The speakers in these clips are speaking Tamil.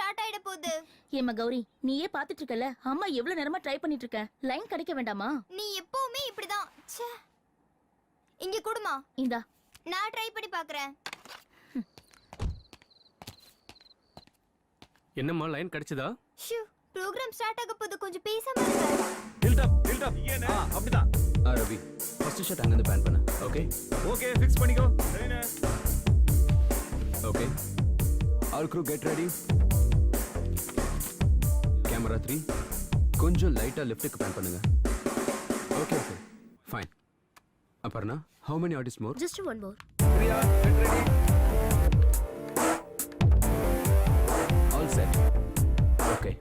ஸ்டார்ட் ஆயிட போகுது. ஏமா கௌரி, நீயே பாத்துட்டு இருக்கல, அம்மா எவ்வளவு நேரமா ட்ரை பண்ணிட்டு இருக்க. லைன் கிடைக்க வேண்டாமா? நீ எப்பவுமே இப்படிதான். ச்சே. இங்க குடுமா. இந்தா. நான் ட்ரை பண்ணி பார்க்கறேன். என்னம்மா லைன் கிடைச்சதா? ஷூ, ப்ரோகிராம் ஸ்டார்ட் ஆக போகுது, கொஞ்சம் பேசாம இருங்க. டில்ட் அப் அப்படிதான். ரவி, ஃபர்ஸ்ட் ஷாட் அங்க இருந்து பேன் பண்ணு. ஓகே ஓகே, ஃபிக்ஸ் பண்ணிக்கோ. Okay, all crew get ready. Camera 3 கொஞ்சம் லைட்டா லெஃப்ட்க்கு பேன் பண்ணுங்க. Okay okay fine. Aparna, how many artists more? Just one more. Priya, get ready. All set. Okay.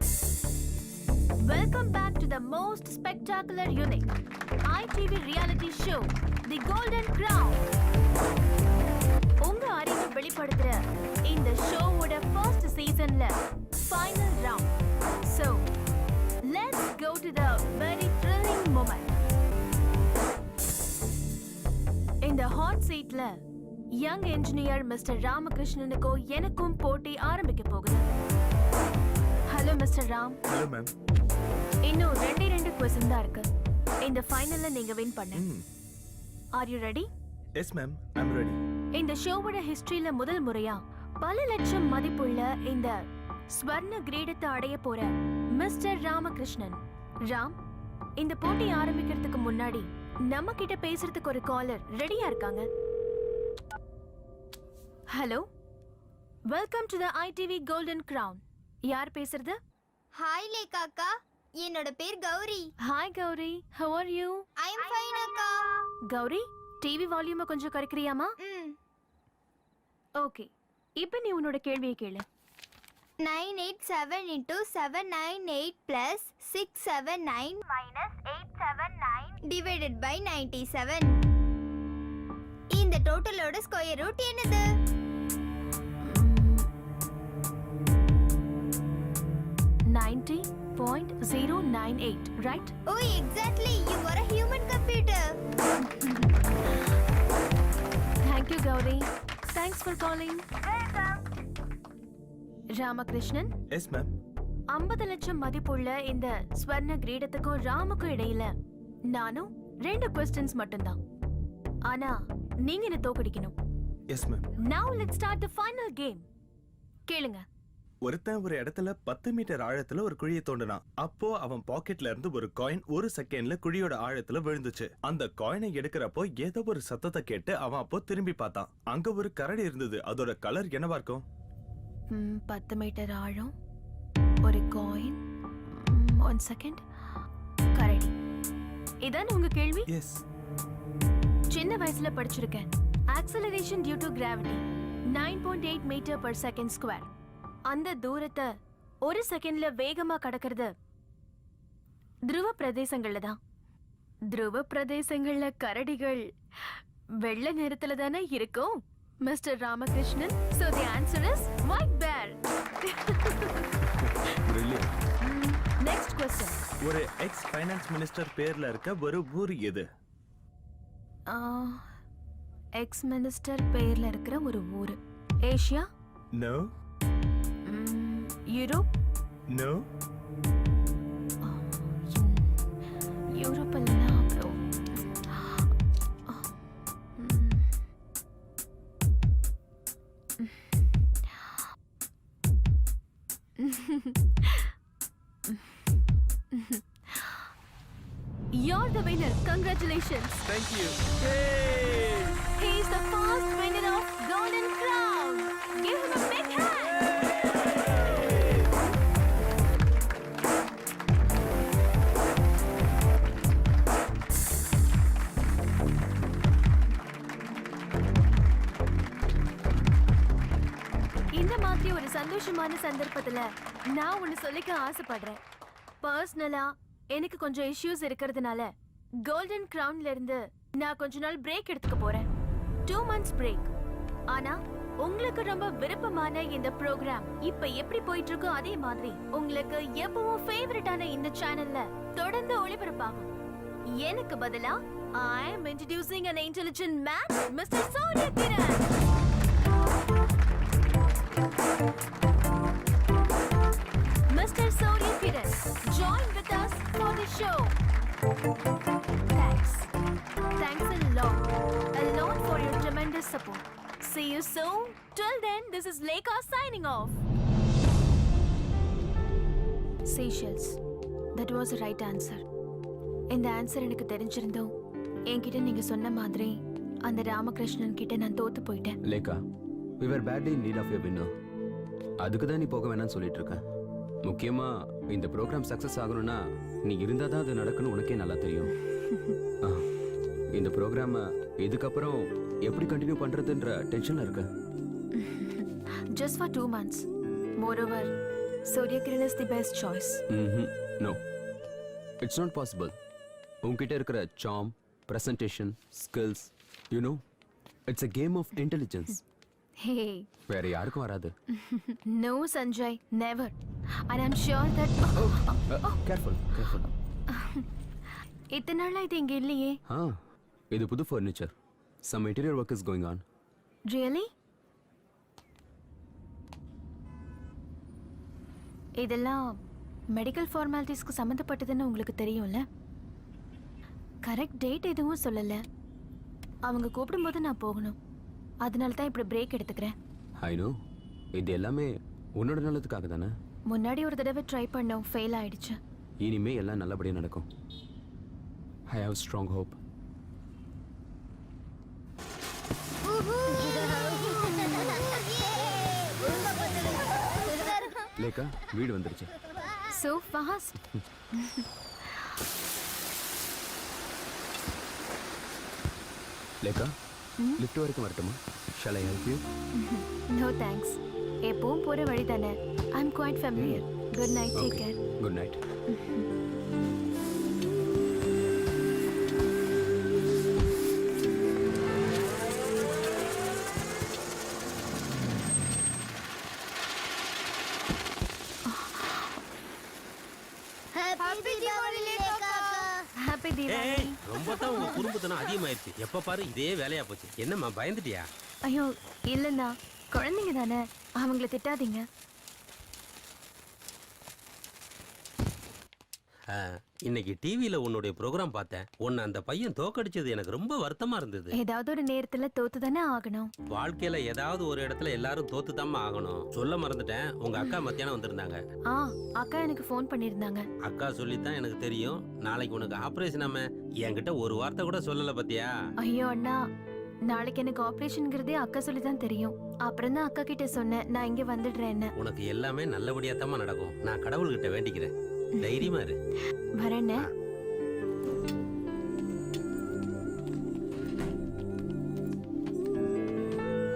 Welcome back to the most spectacular, unique ITV reality show, The Golden Crown. உங்க அறிவை வெளிப்படுத்துற இந்த ஷோவோட ஃபர்ஸ்ட் சீசன்ல final round. So, let's go to the very thrilling moment. இந்த ஹாட் சீட்ல யங் என்ஜினியர் மிஸ்டர் ராமகிருஷ்ணனுக்கோ எனக்கும் போட்டி ஆரம்பிக்க போகுது. Hello mister Ram. Hello ma'am. இன்னும் ரெண்டு क्वेश्चन தான் இருக்கு. இந்த ஃபைனல்ல நீங்க வின் பண்ண. Are you ready? Yes ma'am, I am ready. இந்த ஷோவோட ஹிஸ்டரியில முதல் முறையா பல லட்சம் மதிப்புள்ள இந்த ஸ்வர்ண கிரீடத்தை அடைய போற மிஸ்டர் ராமகிருஷ்ணன். ராம், இந்த போட்டி ஆரம்பிக்கிறதுக்கு முன்னாடி நம்ம கிட்ட பேசுறதுக்கு ஒரு காலர் ரெடியா இருக்காங்க. Hello, welcome to the ITV golden crown. யார் பேசுறது? ஹாய் லேகா அக்கா, என்னோட பேர் Gowri. Hi Gowri, how are you? I am fine அக்கா. கௌரி, டிவி வால்யூமை கொஞ்சம் குறைக்கிறியாமா? ஓகே, இப்போ நீ உன்னோட கேள்வியை கேளு. 987 into 798 plus 679 minus 879 divided by 97. இந்த டோட்டலோட ஸ்கொயர் ரூட் என்னது? 90.098, right? Oh, exactly. You are a human computer. Thank you, Gauri. Thanks for calling. Ramakrishnan, yes ma'am. 50 லட்சம் மதிப்புள்ள இந்த ஸ்வர்ண கிரீடத்துக்கும் ராமுக்கும் இடையில நானும் 2 questions மட்டும்தான். ஆனா நீங்க என்ன தோக்கடிக்கணும். Yes ma'am. Now let's start the final game. கேளுங்க. ஒருத்தன் ஒரு இடத்துல 10 மீட்டர் ஆழத்துல ஒரு குழியை தோண்டினான். அப்போ அவன் பாக்கெட்ல இருந்து ஒரு காயின் 1 செகண்ட்ல குழியோட ஆழத்துல விழுந்துச்சு. அந்த காயினை எடுக்கிறப்போ ஏதோ ஒரு சத்தத்தை கேட்டு அவன் அப்போ திரும்பி பார்த்தான். அங்க ஒரு கரடி இருந்தது. அதோட கலர் என்னவா இருக்கும்? 10 மீட்டர் ஆழம், ஒரு காயின், 1 செகண்ட், கரடி. இதான் உங்க கேள்வி? எஸ். சின்ன வயசுல படிச்சிருக்கேன். Acceleration due to gravity 9.8 metre per second square. அந்த தூரத்தை 1 செகண்ட்ல வேகமா கடக்கிறது துருவ பிரதேசங்கள்ல தான். துருவ பிரதேசங்கள்ல கரடிகள் வெள்ளை நிறத்துல தானே இருக்கும் mister Ramakrishnan. So the answer is white bear. Brilliant. Next question. ஒரு எக்ஸ் ஃபைனான்ஸ் மினிஸ்டர் பேர்ல இருக்க ஒரு ஊர் எது? எக்ஸ் மினிஸ்டர் பேர்ல இருக்கிற ஒரு ஊரு. Asia? No. Europe? No. Europe இல்லைன்னா அப்புறம் You're the winner. Congratulations. Thank you. Yay! He is the first winner of Golden Crown. Give him a big hand. இந்த மாதிரி ஒரு சந்தோஷமான சந்தர்ப்பத்துல நான் ஒன்னு சொல்லிக்க ஆசைப்படுறேன். பர்சனலா எனக்கு கொஞ்சம் இஷ்யூஸ் இருக்கிறதுனால கோல்டன் கிரவுன்ல இருந்து நான் கொஞ்ச நாள் பிரேக் எடுத்துக்க போறேன். 2 months பிரேக். ஆனா உங்களுக்கு ரொம்ப விருப்பமான இந்த ப்ரோக்ராம் இப்ப எப்படி போயிட்டு இருக்கோ அதே மாதிரி உங்களுக்கு எப்பவும் ஃபேவரட்டான இந்த சேனல்ல தொடர்ந்து ஒளிபரப்பாகும். எனக்கு பதிலா I am introducing an intelligent man, Mr. Surya Kiran. Mr. Surya Kiran, join with us for the show. Thanks. Thanks a lot for your tremendous support. See you soon. Till then, this is Lekha signing off. Seychelles. That was the right answer. இந்த ஆன்சர் எனக்கு தெரிஞ்சிருந்தோம் என்கிட்ட நீங்க சொன்ன மாதிரி அந்த ராமகிருஷ்ணன் கிட்ட நான் தோத்து போயிட்டேன். லேக்கா, we were badly in need of a winner. அதுக்கு தான் நீ போக வேணாம்னு சொல்லிட்டு இருக்க. முக்கியமா இந்த ப்ரோக்ராம் சக்சஸ் ஆகணும்னா நீ இருந்தா தான் அது நடக்குன்னு உனக்கே நல்லா தெரியும். இந்த ப்ரோக்ராமை இதுக்கப்புறம் எப்படி கண்டினியூ பண்றதுன்ற டென்ஷன்ல இருக்க. Just for 2 months. Moreover, Surya Kiran is the best choice. No, it's not possible. உன்கிட்ட இருக்கிற charm, presentation, skills, you know, it's a game of intelligence. Hey. வேற யாருக்கும் வராது. No, Sanjay, never. And I'm sure that. Careful. இத்தனை நாளா இது இங்க இல்லையே. இது புது furniture. Some interior work is going on. Really? இதெல்லாம் மெடிக்கல் ஃபார்மாலிட்டிஸ்க்கு சம்மந்தப்பட்டதுன்னு உங்களுக்கு தெரியும்ல? கரெக்ட் டேட் எதுவும் சொல்லல. அவங்க கூப்பிடும்போது நான் போகணும். அதனால தான் இப்படி பிரேக் எடுத்துக்கிறேன். I know. இது எல்லாமே உன்னோட நல்லதுக்காக தானே. முன்னாடி ஒரு தடவை ட்ரை பண்ணோம், ஃபெயில் ஆயிடுச்சு. இனிமே எல்லாம் நல்லபடியா நடக்கும். I have strong hope. லேக்கா, வீடு வந்துருச்சு. So fast. லேக்கா, லிஃப்ட் வரைக்கும் வரட்டுமா? Shall I help you? No thanks. எப்பவும் போற வழி தானே. I'm quite familiar. Good night, take Okay. care. Good night. Happy Diwali. ஏய் ரொம்ப தான் உங்க குறும்புத்தனம் அதிகமாயிருச்சு. எப்ப பாரு இதே வேலையா போச்சு. என்னம்மா பயந்துட்டியா? ஐயோ இல்லைண்ணா, குழந்தைங்க தானே, அவங்கள திட்டாதீங்க. இன்னைக்கு டிவியில உன்னுடைய ப்ரோக்ராம் பார்த்தேன். உன்னை அந்த பையன் தோக்கடிச்சது எனக்கு ரொம்ப வருத்தமா இருந்தது. ஏதாவது ஒரு நேரத்துல தோத்து தானே ஆகணும். வாழ்க்கையில ஏதாவது ஒரு இடத்துல எல்லாரும் தோத்துதாம்மா ஆகணும். சொல்ல மறந்துட்டேன், உங்க அக்கா மத்தியானம் வந்திருந்தாங்க. அக்கா எனக்கு ஃபோன் பண்ணிருந்தாங்க. அக்கா சொல்லித்தான் எனக்கு தெரியும் நாளைக்கு உனக்கு ஆபரேஷனாம. என்கிட்ட ஒரு வார்த்தை கூட சொல்லல பத்தியா? ஐயோ அண்ணா, நாளைக்கு எனக்கு ஆபரேஷன்ங்கிறதே அக்கா சொல்லி தான் தெரியும். அப்புறம் தான் அக்கா கிட்ட சொன்னேன் நான் இங்க வந்துடுறேன்னு. உனக்கு எல்லாமே நல்லபடியா தாம்மா நடக்கும். நான் கடவுள்கிட்ட வேண்டிக்கிறேன். தைரியமா இரு. வரேன்னு.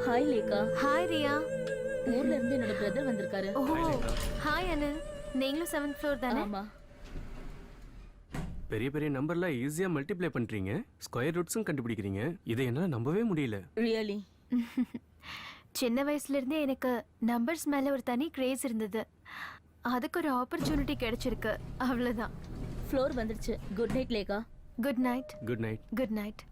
ஹாய் லேக்கா. ஹாய் ரியா. ஊர்ல இருந்து என்னோட பிரதர் வந்திருக்காரு. ஓ ஹாய் அனில். நீங்களும் 7th ஃப்ளோர் தானே? ஆமா. பெரிய பெரிய நம்பர்ல ஈஸியா மல்டிப்ளை பண்றீங்க, ஸ்கொயர் ரூட்ஸும் கண்டுபிடிக்கிறீங்க. இதை என்னால நம்பவே முடியல. ரியலி? சின்ன வயசுல இருந்தே எனக்கு நம்பர்ஸ் மேல ஒரு தனி கிரேஸ் இருந்தது. அதுக்கு ஒரு ஆப்பர்ச்சுனிட்டி கிடைச்சிருக்கு, அவ்வளவுதான். ஃப்ளோர் வந்துருச்சு. Good night Lekha. Good night. Good night. Good night.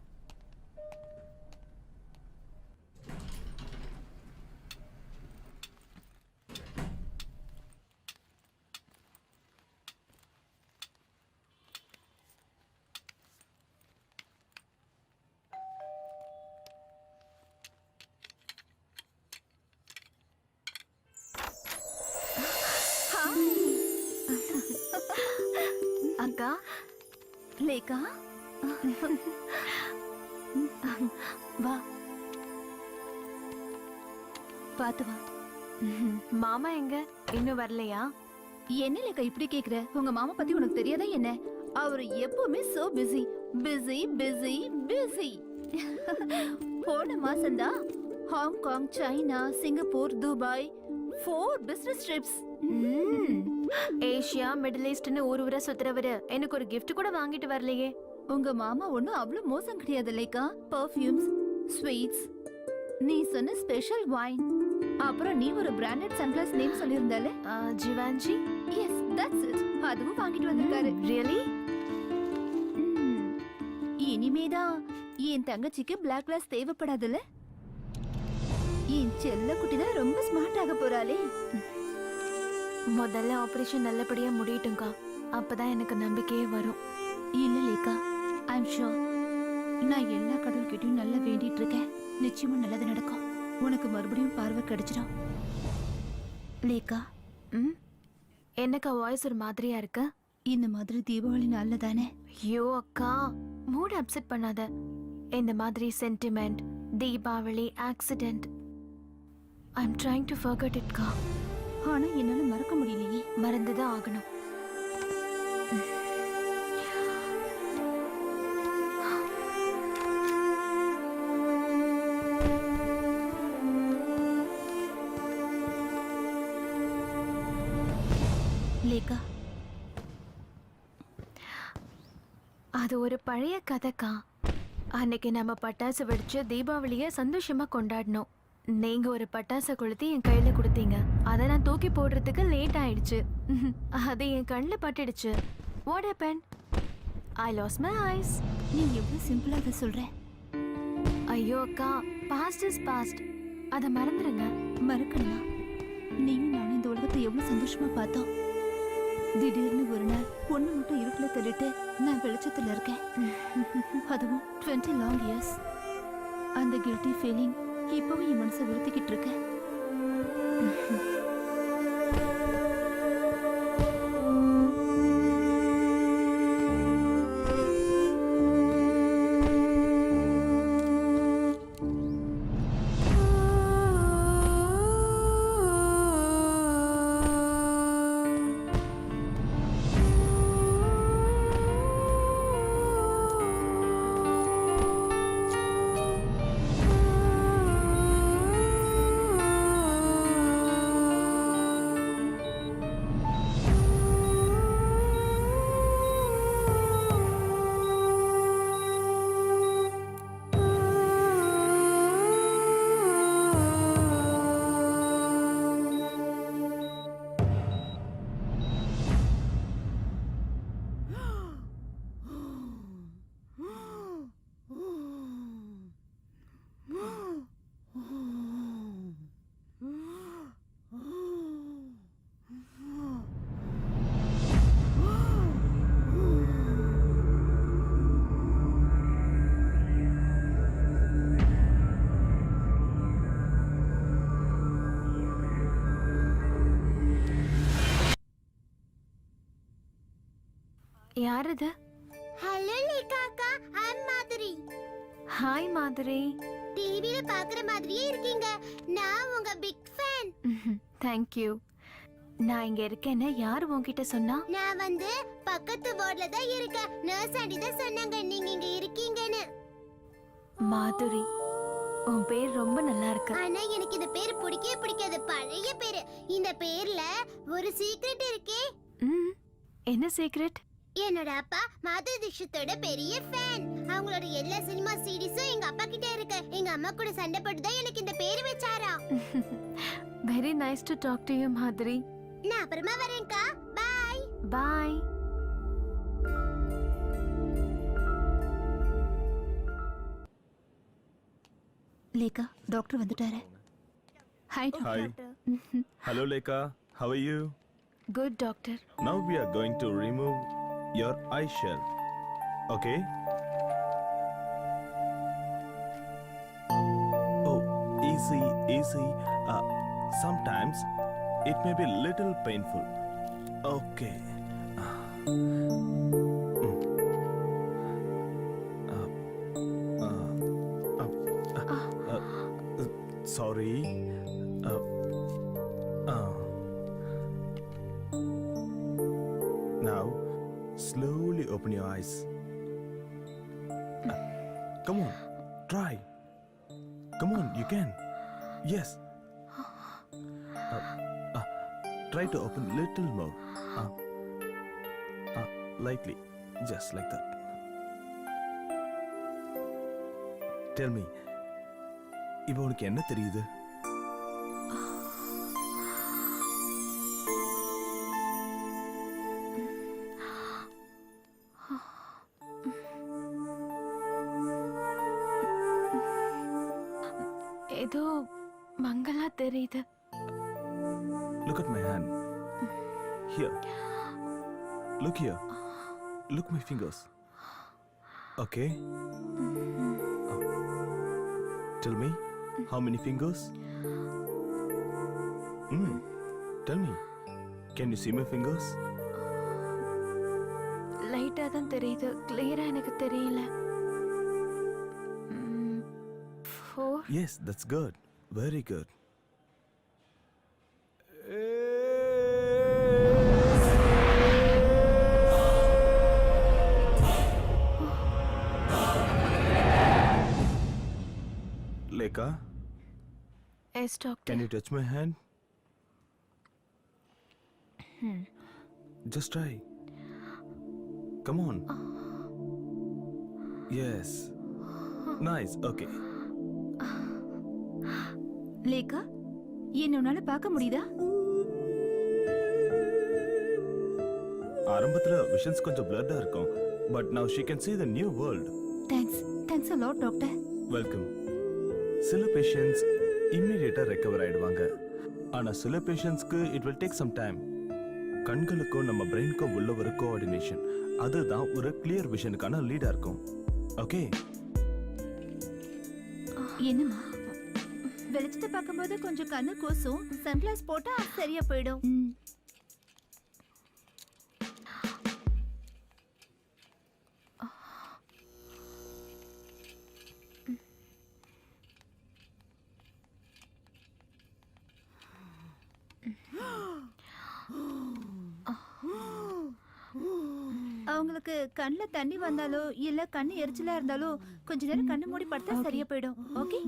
அக்கா. லேக்கா வா. பாத்து வா. மாமா எங்க? இன்னும் வரலையா? என்ன லேக்கா இப்படி கேக்குற? உங்க மாமா பத்தி உனக்கு தெரியாதா என்ன? அவரு எப்பவுமே so busy busy busy busy. போன மாசம்தான் Hong Kong, China, Singapore, Dubai 4 business trips. Asia, middle ஈஸ்ட்னு ஊரா சுத்துறவரு எனக்கு ஒரு gift கூட வாங்கிட்டு வரலையே. உங்க மாமா ஒண்ணும் அவ்வளவு மோசம் கிடையாது லேக்கா. பர்ஃபியூம்ஸ், ஸ்வீட்ஸ், நீ சொன்ன ஸ்பெஷல் வைன், அப்புறம் நீ ஒரு பிராண்டட் சன்கிளாஸ் நேம் சொல்லியிருந்தாலே, ஜிவான்ஜி. Yes that's it. அதுவும் வாங்கிட்டு வந்திருக்காரு. ரியலி? இனிமேதான் என் தங்கச்சிக்கு பிளாக் கிளாஸ் தேவைப்படாதுல்ல. என் செல்ல குட்டி தான் ரொம்ப ஸ்மார்ட் ஆக போறாளே. முதல்ல ஆபரேஷன் நல்லபடியா முடியட்டும்க்கா. அப்பதான் எனக்கு நம்பிக்கையே வரும். இல்ல லேக்கா, ஐம் ஷூர். நான் எல்லா கடவுள்கிட்டயும் நல்லா வேண்டிட்டு இருக்கேன். நிச்சயமா நல்லது நடக்கும். உனக்கு மறுபடியும் பார்வை கிடைச்சிடும். லேக்கா, ம் என்னக்கா வாய்ஸ் ஒரு மாதிரியா இருக்கு? இந்த மாதிரி தீபாவளி நாள்ல தானே ஐயோ அக்கா, மூட் அப்செட் பண்ணாத. இந்த மாதிரி sentiment, Deepavali, accident, I am trying to forget இட்கா. ஆனா என்னால மறக்க முடியலையே. மறந்துதான் ஆகணும். லேக்கா, அது ஒரு பழைய கதைக்கா. அன்னைக்கு நம்ம பட்டாசு வெடிச்சு தீபாவளிய சந்தோஷமா கொண்டாடினோம். நீங்க ஒரு பட்டாசை கொளுத்தி என் கையில கொடுத்தீங்க. அதை நான் தூக்கி போடுறதுக்கு லேட் ஆயிடுச்சு. அது என் கண்ணில் பட்டுடுச்சு. What happen? I lost my eyes. நீ எவ்வளவு சிம்பிளா அதை சொல்ற. ஐயோ அக்கா, பாஸ்ட் இஸ் பாஸ்ட். அதை மறந்துடுங்க. மறக்கணுமா? நீயும் நானும் இந்த உலகத்தை எவ்வளவு சந்தோஷமா பார்த்தோம். திடீர்னு ஒரு நாள் பொண்ணு மட்டும் இருட்டுல தள்ளிட்டு நான் வெளிச்சத்துல இருக்கேன். அதுவும் 20 லாங் இயர்ஸ். அந்த கில்ட்டி ஃபீலிங் இப்பவும் என் மனசை உறுத்திக்கிட்டு இருக்கேன். யார் இது? ஹலோ லேக்கா அக்கா, ஐம் மாதுரி. ஹாய் மாதுரி. டிவில பாக்குற மாதிரியே இருக்கீங்க. நான் உங்க பிக் ஃபேன். தேங்க்யூ. நான் இங்க இருக்கேன்னு யார் உன்கிட்ட சொன்னா? நான் வந்து பக்கத்து வார்டுல தான் இருக்கேன். நர்ஸ் ஆண்டி தான் சொன்னாங்க நீங்க இங்க இருக்கீங்கன்னு. மாதுரி, உன் பேர் ரொம்ப நல்லா இருக்கு. ஆனா எனக்கு இந்த பேர் பிடிக்கவே பிடிக்காது. பழைய பேரு. இந்த பேர்ல ஒரு சீக்ரெட் இருக்கே. ம், என்ன சீக்ரெட்? என்னோட அப்பா மாதுரி தீக்ஷித்தோட பெரிய ஃபேன். அவங்களோட எல்லா சினிமா சீரிஸும் எங்க அப்பா கிட்ட இருக்கு. எங்க அம்மா கூட சண்டை போட்டு தான் எனக்கு இந்த பேர் வச்சாரா. Very nice to talk to you Madhuri. நான் அப்புறமா வரேன்க்கா. பை. பாய். லேக்கா, டாக்டர் வந்துட்டாரு. Hi Hi. Doctor. Hello, Lekha. How are you? Good doctor. Now we are going to remove your eye shell. Okay? Oh, easy, easy. Sometimes it may be little painful. Okay. Sorry. Now, slowly open your eyes. Come on, try. Come on, you can. Yes. Try to open little more. Lightly, just like that. Tell me, இப்போ உனக்கு என்ன தெரியுது? ஏதோ மங்களா தெரியுது. Look at my hand. Here. Look here. Look my fingers. Okay. Tell me, how many fingers? Tell me. Can you see my fingers? லைட்டா தான் தெரியுது, கிளியரா எனக்கு தெரியல. 4. Yes, that's good. Very good. Lekha, yes doctor. can you touch my hand? Just try. Come on. Yes. Nice. Okay. லேக்கா என்ன உன்னால பார்க்க முடியுதா? ஆரம்பத்துல விஷன்ஸ் கொஞ்சம் blurred-ஆ இருக்கும். But now she can see the new world. Thanks a lot doctor. Welcome. சில பேஷண்ட்ஸ் இம்மிடியேட்டா ரெக்கவர் ஆயிடுவாங்க. ஆனா சில பேஷண்ட்ஸ்க்கு it will take some time. கண்களுக்கும் நம்ம பிரெயினுக்கும் உள்ள ஒரு கோஆர்டினேஷன், அதுதான் ஒரு கிளியர் விஷனுக்கான லீடா இருக்கும். ஓகே. என்னம்மா வெளிச்சத்தை பார்க்கும்போது கொஞ்சம் கண்ணு கூசும், சன்கிளாஸ் போட்டா சரியா போயிடும். அவங்களுக்கு கண்ணுல தண்ணி வந்தாலோ இல்ல கண்ணு எரிச்சலா இருந்தாலோ கொஞ்ச நேரம் கண்ணு மூடி படுத்தா சரியா போயிடும். ஓகே.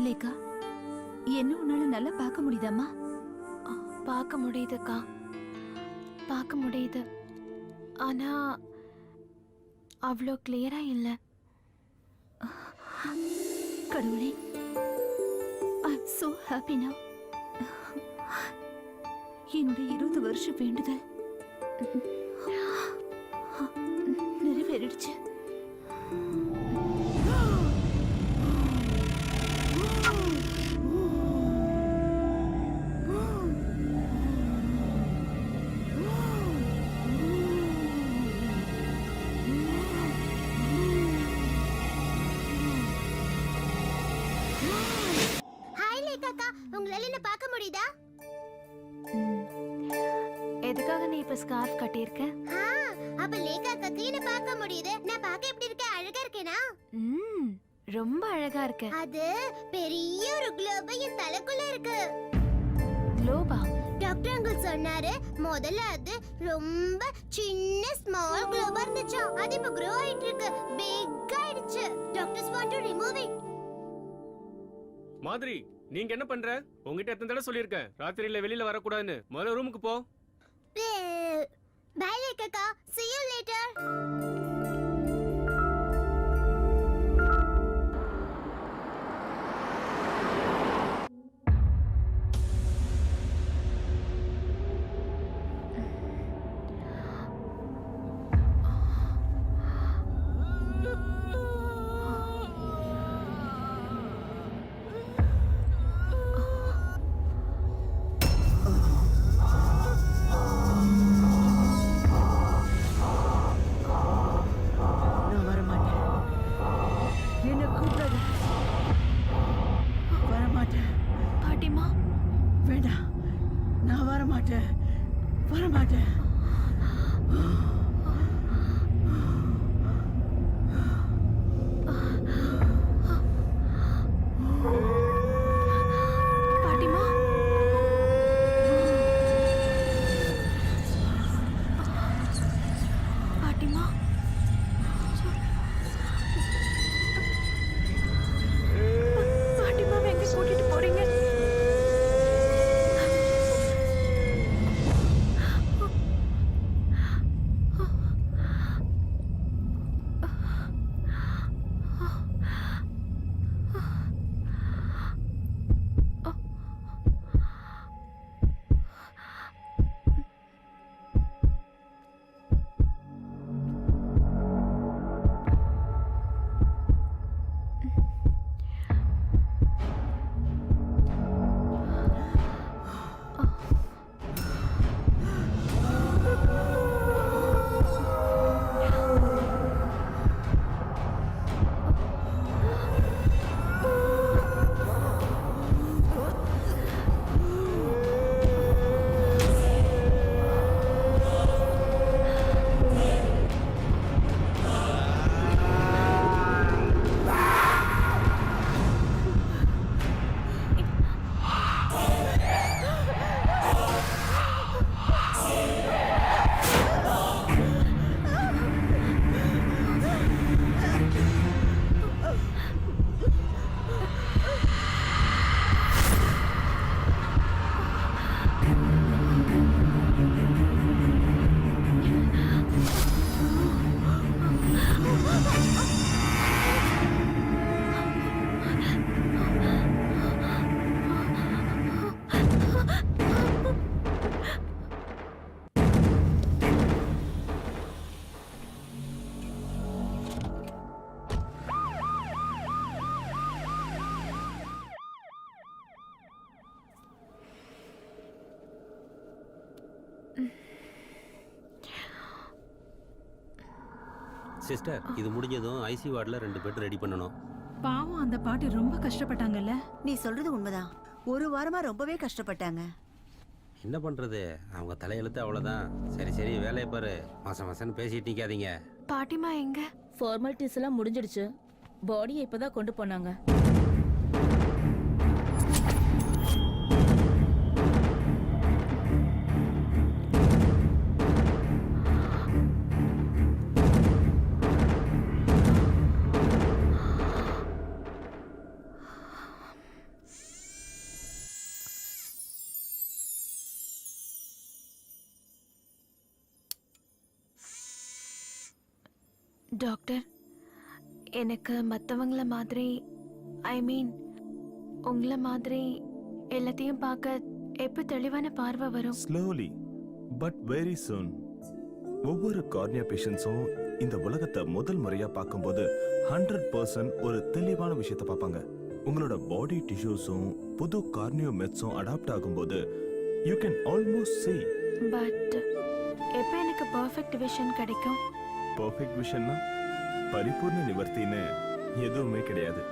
லேக்கா என்ன உன்னால நல்லா பார்க்க முடியுதாம்மா? பார்க்க முடியுதுக்கா, பார்க்க முடியுது. ஆனா அவ்வளோ கிளியரா இல்ல. கடவுளே, ஐ அம் சோ ஹாப்பி நவ. என்னோட 20 வருஷ வேண்டுதல் நிறைவேறிடுச்சு. ஹாய் லேக்காக்கா, உங்களால என்ன பார்க்க முடியுதா? எதுக்காக நீ இப்ப ஸ்கார்ஃப் கட்டியிருக்க? அப்ப லேக்காக்காக்கு என்ன பார்க்க முடியுது. நான் பார்க்க எப்படி இருக்கேன்? அழகா இருக்கேனா? ரொம்ப அழகா இருக்க. அது பெரிய ஒரு குளோப் என் தலைக்குள்ள இருக்கு. குளோபா? டாக்டர் அங்கிள் சொன்னாரு, முதல்ல அது ரொம்ப சின்ன ஸ்மால் குளோபா இருந்துச்சு. அது இப்ப grow ஆயிட்டு இருக்கு, பிக் ஆயிடுச்சு. Doctors want to remove it. மாதிரி நீங்க என்ன பண்ற? உங்ககிட்ட எத்தனை தடவை சொல்லியிருக்கேன் ராத்திரியில வெளியில வரக்கூடாதுன்னு. முதல்ல ரூமுக்கு போ. பை லேக்காக்கா, see you later. பாட்டிமா, வேண்டாம், நான் வரமாட்டேன், வரமாட்டேன். பாட்டிமா, பாட்டிமா. சிஸ்டர் இது முடிஞ்சதும் ஐசி வார்டில் 2 பெட் ரெடி பண்ணணும். பாவம் அந்த பாட்டி ரொம்ப கஷ்டப்பட்டாங்கல்ல. நீ சொல்றது உண்மைதான். ஒரு வாரமா ரொம்பவே கஷ்டப்பட்டாங்க. என்ன பண்ணுறது, அவங்க தலையெழுத்து அவ்வளோதான். சரி சரி வேலையை பாரு, மாசம் மாசம்னு பேசிட்டு நிற்காதீங்க. பாட்டிமா எங்க? ஃபார்மாலிட்டிஸ் எல்லாம் முடிஞ்சிடுச்சு. பாடியை இப்பதான் கொண்டு போனாங்க. டாக்டர், எனக்கு மற்றவங்கள மாதிரி ஐ மீன் உங்களை மாதிரி எல்லாத்தையும் பார்க்க எப்போ தெளிவான பார்வை வரும்? Slowly but very soon. ஒவ்வொரு கார்னியா பேஷண்ட்ஸும் இந்த உலகத்தை முதல் முறையா பார்க்கும்போது 100% ஒரு தெளிவான விஷயத்தை பார்ப்பாங்க. உங்களோட பாடி டிஷ்யூஸும் புது கார்னியோ மெட்ஸும் அடாப்ட் ஆகும்போது you can almost see. But எப்போ எனக்கு பர்ஃபெக்ட் விஷன் கிடைக்கும்? பர்ஃபெக்ட் விஷன்னா பரிபூர்ண நிவர்த்தின்னு எதுவுமே கிடையாது.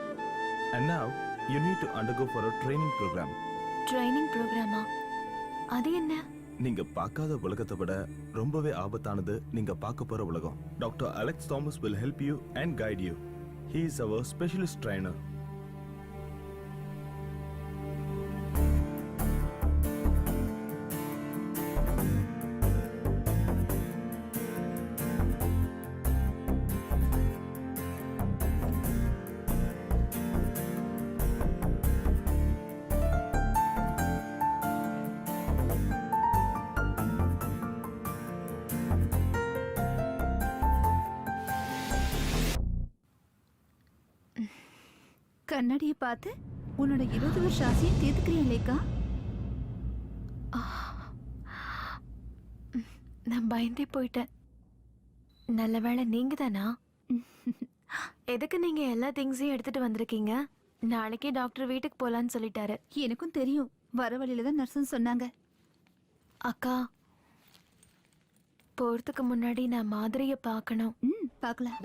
And now you need to undergo for a training program. Training ப்ரோக்ராமா? அது என்ன? நீங்க பார்க்காத உலகத்தை விட ரொம்பவே ஆபத்தானது நீங்க பார்க்க போற உலகம். Doctor Alex Thomas will help you and guide you. He is our specialist trainer. கண்ணாடியை பார்த்து உன்னோட 20 வருஷ ஆசையும் தீர்த்துக்கிறீங்களேக்கா? நான் பயந்தே போயிட்டேன். நல்ல வேளை நீங்க தானா? எதுக்கு நீங்க எல்லா திங்ஸையும் எடுத்துட்டு வந்திருக்கீங்க? நாளைக்கே டாக்டர் வீட்டுக்கு போலான்னு சொல்லிட்டாரு. எனக்கும் தெரியும், வர வழியில தான் நர்ஸ்ன்னு சொன்னாங்க. அக்கா, போறதுக்கு முன்னாடி நான் மாதிரிய பார்க்கணும். பார்க்கலாம்.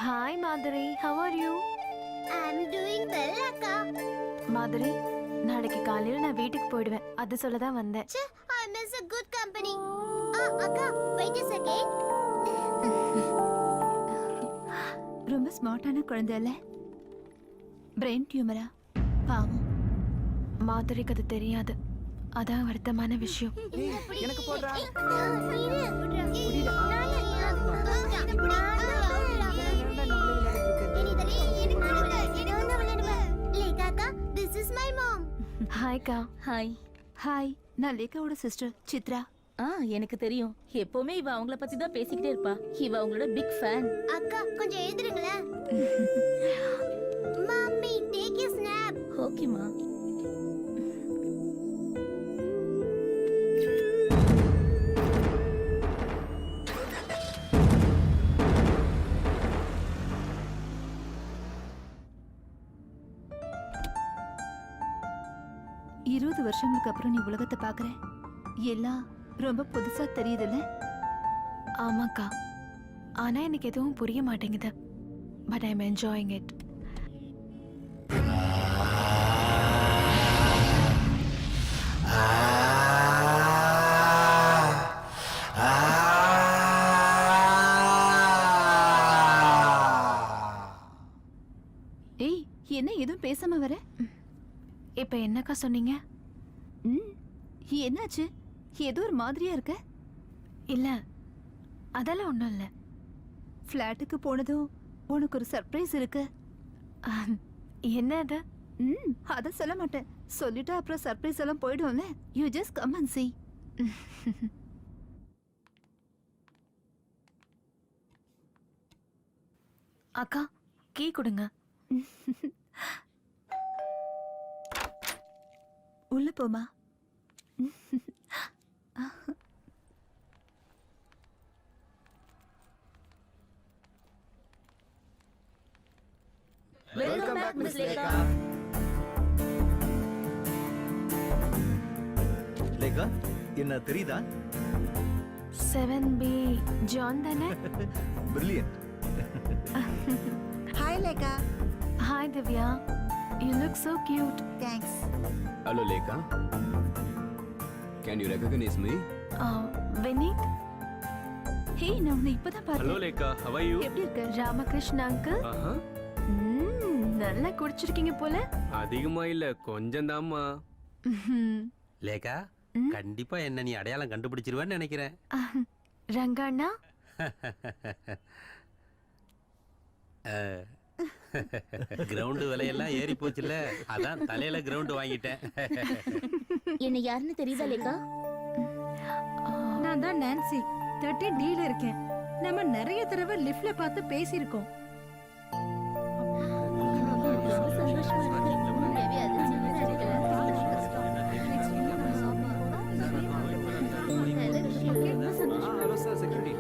ஹாய் மாதிரி, have are you? I'm doing well, அக்கா. மாதிரி, நாளைக்கு காலையில நான் வீட்டுக்கு போயிடுவேன், அது சொல்ல தான் வந்தேன். ச்சே, I miss a good company. அக்கா, wait a second. ரொம்ப ஸ்மார்ட்டான குழந்தை இல்ல? பிரெயின் டியூமரா? பாவம். மாதிரிக்கு அது தெரியாது, அதான் வருத்தமான விஷயம். எனக்கு போடுறா. This is my mom. ஹாய்க்கா. ஹாய். ஹாய், நான் லேகாவோட சிஸ்டர் சித்ரா. எனக்கு தெரியும். எப்பவுமே இவ அவங்கள பத்தி தான் பேசிக்கிட்டே இருப்பா. இவ அவங்களோட பிக் ஃபேன். அக்கா, கொஞ்சம் எழுதுறீங்களா? Mummy, take a snap. ஓகேமா. வருஷங்களுக்கு அப்புறம் நீ உலகத்தை பார்க்குற. எல்லாம் ரொம்ப புதுசா தெரியுதுல்ல? ஆமாக்கா, ஆனா எனக்கு எதுவும் புரிய மாட்டேங்குது. But I am enjoying it. ஏய், என்ன எதுவும் பேசாம வர? இப்ப என்னக்கா சொன்னீங்க? என்னாச்சு? ஏதோ ஒரு மாதிரியா இருக்க. இல்ல, அதெல்லாம் ஒண்ணும் இல்ல. ஃப்ளாட்டுக்கு போனதும் உனக்கு ஒரு சர்ப்ரைஸ் இருக்கு. என்ன அது? அத சொல்ல மாட்டேன். சொல்லிட்டா அப்புறம் சர்ப்ரைஸ் எல்லாம் போயிடும்ல. You just come and see. அக்கா, கீ கொடுங்க. உள்ள போமா. Welcome back miss Lekha. Lekha என்ன தெரியுதா? 7B ஜான் தானே? Brilliant. Hi Lekha. Hi Divya, you look so cute. Thanks. Hello Lekha, can you recognise me? Vineeth, hey நான் உன்னை இப்பதான் ஹலோ பார்த்தேன். Lekha, how are you? எப்படி இருக்க? ராமகிருஷ்ண அங்கிள். ஆஹா, நல்லா குடிச்சிருக்கீங்க போல. அதிகமா இல்ல, கொஞ்சம் தாம்மா. லேக்கா கண்டிப்பா என்ன நீ அடையாளம் கண்டுபிடிச்சிருவேன்னு நினைக்கிறேன். ரங்கண்ணா, கிரவுண்டு விலையெல்லாம் ஏறி போச்சுல்ல, அதான் தலையில கிரவுண்டு வாங்கிட்டேன். என்ன யாருன்னு தெரியுதா லேகா? நான் தான் நான்சி 30Dல இருக்கேன். நம்ம நிறைய தடவை லிஃப்ட்ல பார்த்து பேசியிருக்கோம். ரொம்ப சந்தோஷமா இருக்கு. Hello sir, security.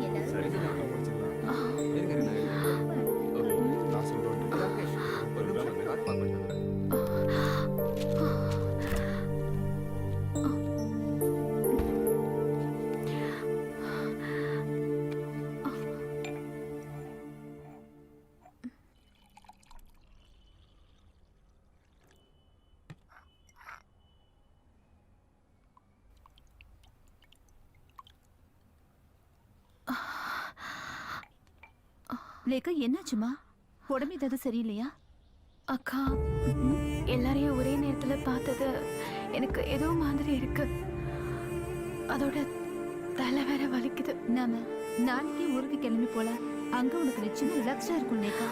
லேக்கா என்னாச்சுமா? உடம்பு ஏதாவது சரியில்லையா? அக்கா, எல்லாரையும் ஒரே நேரத்துல பார்த்தது எனக்கு ஏதோ மாதிரி இருக்கு. அதோட தலை வேற வலிக்குது. நாம நாளைக்கு ஊருக்கு கிளம்பி போலாம். அங்க உனக்கு நிச்சயமா ரிலாக்ஸா இருக்கும் லேக்கா.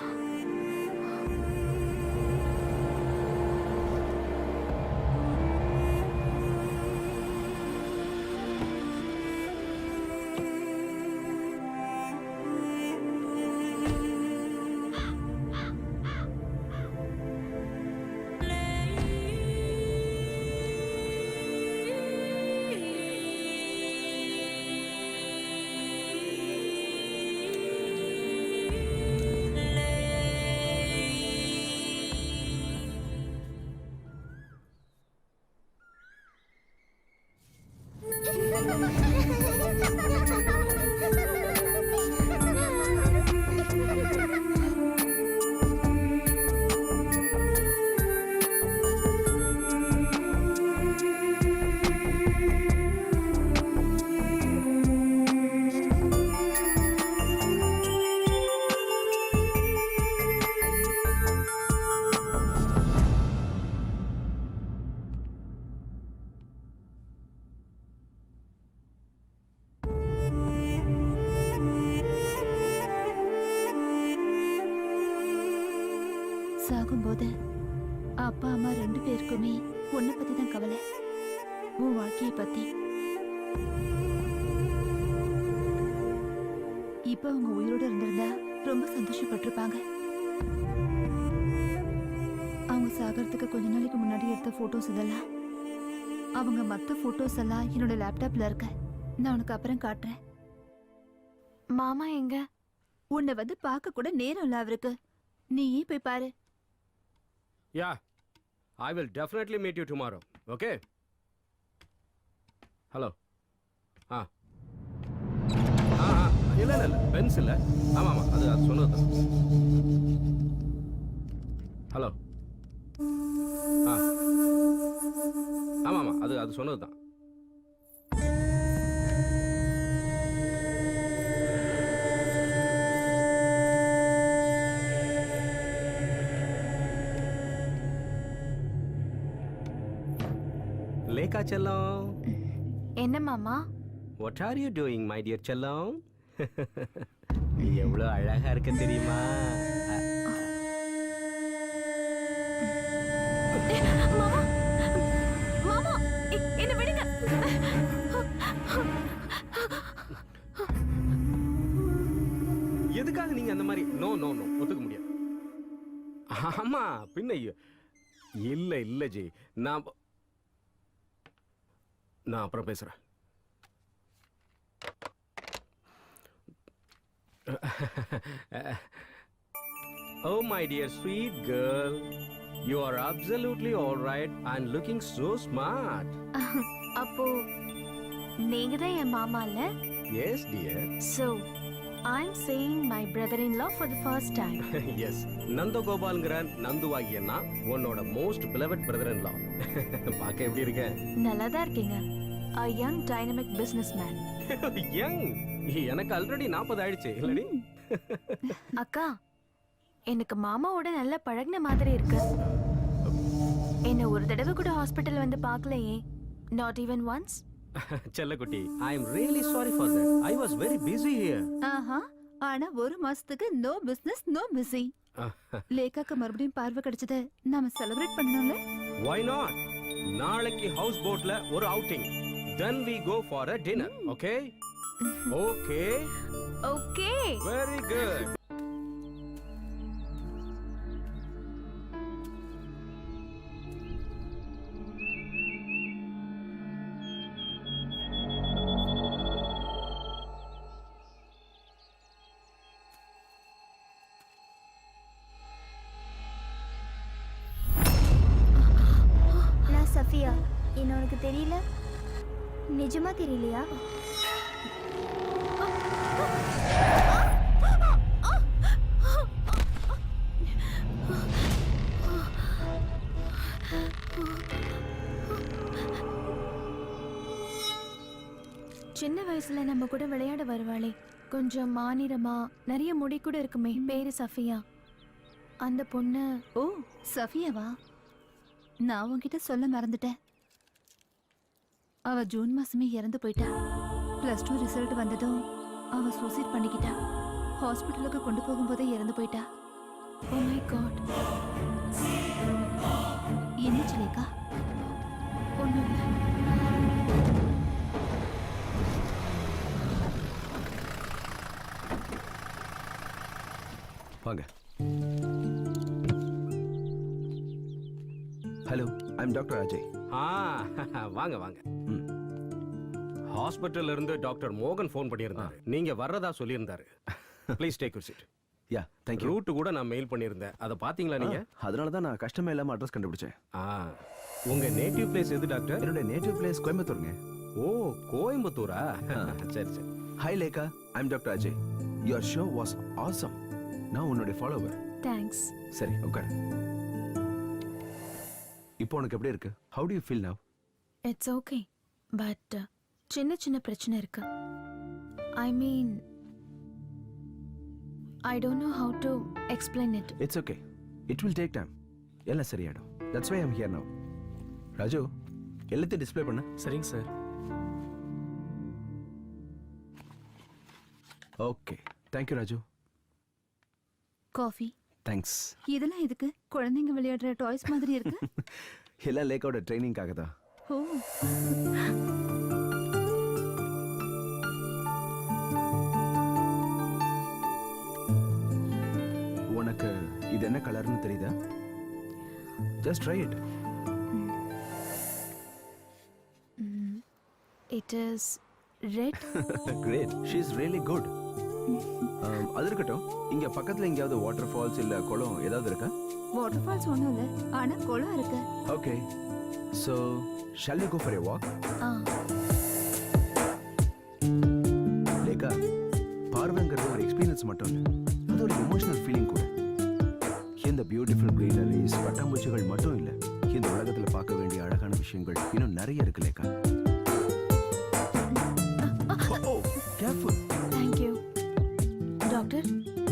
சாகும்போது அப்பா அம்மா 2 பேருக்குமே உன்னை பத்தி தான் கவலை, உன் வாழ்க்கையை பத்தி. இப்ப அவங்க உயிரோட இருந்திருந்தா ரொம்ப சந்தோஷப்பட்டிருப்பாங்க. அவங்க சாகறதுக்கு கொஞ்ச நாளைக்கு முன்னாடி எடுத்த போட்டோஸ் இதெல்லாம், அவங்க மத்த போட்டோஸ் எல்லாம் என்னோட லேப்டாப்ல இருக்க. நான் உனக்கு அப்புறம் காட்டுறேன். மாமா எங்க? உன்னை வந்து பார்க்க கூட நேரம் இல்ல அவருக்கு. நீயே போய் பாரு. Yeah, I will definitely meet you tomorrow. Okay? Hello. இல்ல பென்ஸ் இல்ல. ஆமா அது சொன்னதுதான். ஹலோ. ஆமா அது சொன்னதுதான். லேக்கா செல்லம். என்ன மாமா? What are you doing, my dear செல்லம்? நீ எவ்வளவு அழகா இருக்க தெரியுமா? மாமா, மாமா, என்ன விடுங்க. எதுக்காக நீங்க அந்த மாதிரி? நோ ஒத்துக்க முடியாது. ஆமா பின்ன இல்ல ஜி, நான் அப்புறம் பேசுறேன். Oh, my dear sweet girl. You are absolutely all right and looking so smart. அப்போ நீங்க தான் என் மாமா இல்ல? Yes, dear. So, I'm seeing my brother-in-law for the first time. Yes. நந்தகோபால்ங்கிற நந்துவாகியன்னா உன்னோட மோஸ்ட் beloved brother-in-law. பார்க்க எப்படி இருக்க? நல்லா தான் இருக்கீங்க. A young dynamic businessman. Young. எனக்கு ஆல்ரெடி 40 ஆயிடுச்சு இல்லடி? அக்கா, எனக்கு மாமாவோட நல்ல பழகுன மாதிரி இருக்கு. என்ன ஒரு தடவை கூட ஹாஸ்பிடல் வந்து பார்க்கலையே. Not even once. செல்லக்குட்டி, I am really sorry for that. I was very busy here. ஆஹா, ஆனா ஒரு மாசத்துக்கு நோ பிசினஸ் நோ பிஸி. லேகாக்கு மறுபடியும் பார்வை கிடைச்சத நாம செலிப்ரேட் பண்ணணும்ல? Why not? நாளைக்கு ஹவுஸ் போட்ல ஒரு outing. Then we go for a dinner, okay? Okay. Okay. Very good. நான் சஃபியா. என்ன உனக்கு தெரியல? நிஜமா தெரியலையா? சின்ன வயசுல நம்ம கூட விளையாட வருவாளே, கொஞ்சம் மாநிறமா நிறைய முடி கூட இருக்குமே, பேரு சஃபியா. அந்த பொண்ணு. ஓ, சஃபியாவா? நான் உன்கிட்ட சொல்ல மறந்துட்டேன். அவ ஜூன் மாசமே இறந்து போயிட்டா. +2 ரிசல்ட் வந்ததும் அவ சூசைட் பண்ணிக்கிட்டா. ஹாஸ்பிட்டலுக்கு கொண்டு போகும்போதே இறந்து போயிட்டா. Oh my God. என்னாச்சு லேகா? ஒண்ணும் இல்ல. வாங்க. Hello, I am doctor Ajay. வாங்க வாங்க. ஹாஸ்பிட்டல்ல இருந்து டாக்டர் மோகன் ஃபோன் பண்ணியிருந்தாரு. நீங்க வர்றதா சொல்லியிருந்தாரு. Please take your seat. Ya, thank you. Route கூட நான் மெயில் பண்ணியிருந்தேன். அதை பாத்தீங்களா நீங்க? அதனால தான் நான் கஷ்டமே இல்லாம அட்ரஸ் கண்டுபிடிச்சேன். உங்க நேட்டிவ் பிளேஸ் எது டாக்டர்? என்னோட நேட்டிவ் பிளேஸ் கோயம்புத்தூருங்க. ஓ, கோயம்புத்தூரா? சரி சரி. Hi Lekha, I am doctor Ajay. Your show was awesome. நான் உன்னோட ஃபாலோவர். Thanks. சரி, உட்காரு. இப்போ உனக்கு எப்படி இருக்கு? How do you feel now? It's okay. But சின்ன சின்ன பிரச்சனை இருக்கு. I mean, I don't know how to explain it. It's okay. It will take time. எல்லாம் சரியாயிடும். That's why I am here now. Raju, எல்லாத்தையும் டிஸ்ப்ளே பண்ணு. சரிங்க sir. Okay, thank you Raju. Coffee. Thanks. இதெல்லாம் எதுக்கு? குழந்தைங்க விளையாடுற டாய்ஸ் மாதிரி இருக்கு. எல்லாம் லேக்காவோட ட்ரைனிங்காக தான். ஓ, உனக்கு இது என்ன கலர்னு தெரியுதா? Just try it. It is red. Great, she is really good. அது இருக்கட்டும், இங்க பக்கத்துல எங்கேயாவது வாட்டர் ஃபால்ஸ் இல்ல குளம் ஏதாவது இருக்கா? வாட்டர் ஃபால்ஸ் ஒன்றும் இல்லை, ஆனா குளம் இருக்கு. Okay, so shall we go for a walk? Lekha, பார்வைங்கிறது ஒரு எக்ஸ்பீரியன்ஸ் மட்டும் இல்லை, அது ஒரு எமோஷனல் ஃபீலிங் கூட. இந்த பியூட்டிஃபுல் க்ரீனரிஸ், பட்டாம்பூச்சிகள் மட்டும் இல்லை, இந்த உலகத்துல பார்க்க வேண்டிய அழகான விஷயங்கள் இன்னும் நிறைய இருக்கு Lekha. Careful. Thank you. Doctor,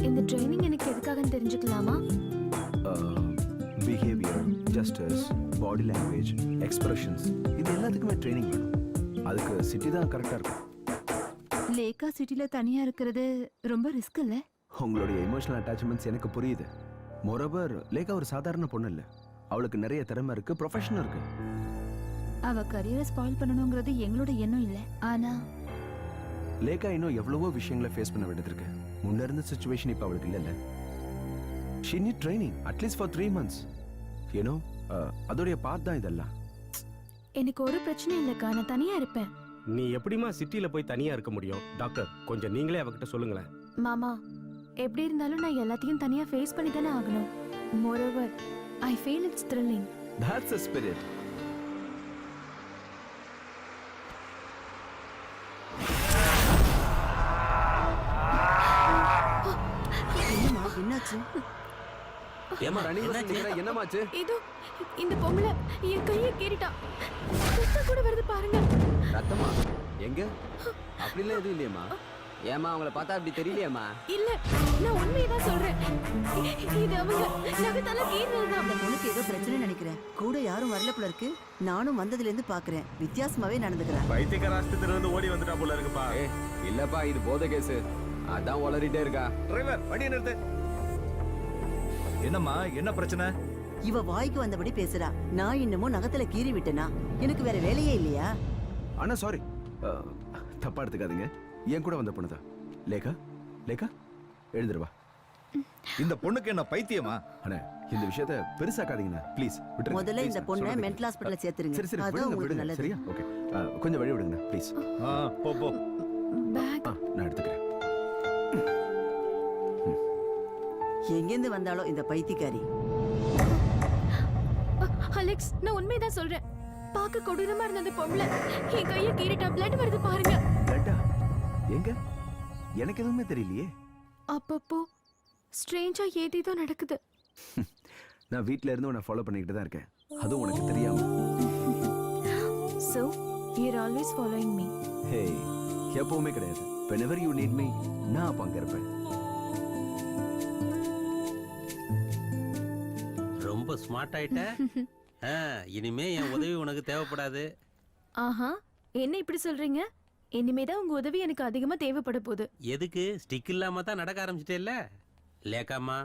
இந்த ட்ரைனிங் எனக்கு எதுக்காகன்னு தெரிஞ்சுக்கலாமா? Behaviour, justice, body language, expressions, இது எல்லாத்துக்குமே ட்ரைனிங் வேணும். அதுக்கு சிட்டி தான் கரெக்டாக இருக்கும். லேகா சிட்டில தனியா இருக்கிறது ரொம்ப ரிஸ்க் இல்ல? உங்களுடைய எமோஷனல் அட்டாச்மெண்ட்ஸ் எனக்கு புரியுது. மொரவர், லேகா ஒரு சாதாரண பொண்ணு இல்லை, அவளுக்கு நிறைய திறமை இருக்கு, ப்ரொஃபஷன் இருக்கு. அவ கரியரை ஸ்பாயில் பண்ணணுங்கிறது எங்களோட எண்ணம் இல்லை. ஆனா லேகா இன்னும் எவ்வளவோ விஷயங்களை ஃபேஸ் பண்ண வேண்டியது இருக்கு. முன்ன இருந்த சிச்சுவேஷன் இப்போ அவளுக்கு இல்லைல்ல. She NEET training at least for 3 months. ஏனோ அதோடைய பார்ட் தான் இதெல்லாம். எனக்கு ஒரு பிரச்சனை இல்லைக்கா, நான் தனியா இருப்பேன். நீ எப்படிமா சிட்டில போய் தனியா இருக்க முடியும்? டாக்டர், கொஞ்சம் நீங்களே அவகிட்ட சொல்லுங்களேன். மாமா, எப்படி இருந்தாலும் நான் எல்லாத்தையும் தனியா ஃபேஸ் பண்ணி தானே ஆகணும். Moreover I feel it's thrilling. That's a spirit. என்னம்மா, என்னாச்சு? ஏமா ரன்னிங் என்னமாச்சு? இதோ இந்த பொம்பளை என் கையை கீறிட்டா. ரத்தம் கூட வருது பாருங்க. ரத்தமா? எங்க? அப்படிலாம் எதுவும் இல்லையம்மா. ஏமா அவங்கள பார்த்தா அப்படி தெரியலையேம்மா? இல்ல, நான் உண்மையதான் சொல்றேன். இது அவங்க நகத்தால கீறினதுதான். அந்த பொண்ணுக்கு ஏதோ பிரச்சனை நினைக்கிறேன். கூட யாரும் வரல போல இருக்கு. நானும் வந்ததுல இருந்து பாக்குறேன். வித்தியாசமாவே நடந்துக்கிறேன். பைத்தியக்கார ஆஸ்பத்திரியில இருந்து ஓடி வந்துட்டா போல இருக்குப்பா. இல்லப்பா இது போதை கேஸ். அதான் உளறிட்டே இருக்கா. டிரைவர் வண்டியை நிறுத்து. என்னம்மா என்ன பிரச்சனை? இவ வாய்க்கு வந்தபடி பேசுறா. நான் இன்னமும் நகத்துல கீறி விட்டனா? எனக்கு வேற வேலையே இல்லையா? அண்ணா சாரி, தப்பா எடுத்துக்காதீங்க. என் கூட வந்த பொண்ணுதான். லேகா, லேகா எழுந்துருவா. இந்த பொண்ணுக்கு என்ன பைத்தியமா? அண்ணா இந்த விஷயத்தை பெருசாக்காதீங்கண்ணா ப்ளீஸ். முதல்ல இந்த பொண்ணை மென்டல் ஹாஸ்பிடல்ல சேர்த்துருங்க. சரி சரி அதான் விடுங்க உங்களுக்கு விடுங்க. நல்லது. சரியா? ஓகே, கொஞ்சம் வழி விடுங்கண்ணா ப்ளீஸ். போ போ. பேக் நான் எடுத்துக்கிறேன். எங்கேருந்து வந்தாலும் இந்த பைத்தியக்காரி. அலெக்ஸ், நான் உண்மையதான் சொல்றேன். பார்க்க கொடூரமா இருந்த அந்த பொம்பளை என் கையை கீறிட்டா. பிளட் வருது பாருங்க. லட்டா எங்க? எனக்கு எதுவுமே தெரியலையே. அப்பப்போ ஸ்ட்ரேஞ்சா ஏதேதோ நடக்குது. நான் வீட்ல இருந்து உன்னை ஃபாலோ பண்ணிக்கிட்டு தான் இருக்கேன். அதுவும் உனக்கு தெரியாம. So, you're always following me. ஹே, எப்பவுமே கிடையாது. whenever you need me நான் அப்ப அங்க இருப்பேன். ரொம்ப ஸ்மார்ட் ஆயிட்ட. இனிமே என் உதவி உனக்கு தேவைப்படாது. ஆஹா, என்ன இப்படி சொல்றீங்க? இனிமேதான் உங்க உதவி எனக்கு அதிகமா தேவைப்பட போகுது. எதுக்கு? ஸ்டிக் இல்லாம தான் நடக்க ஆரம்பிச்சிட்டேல்ல. லேக்காமா,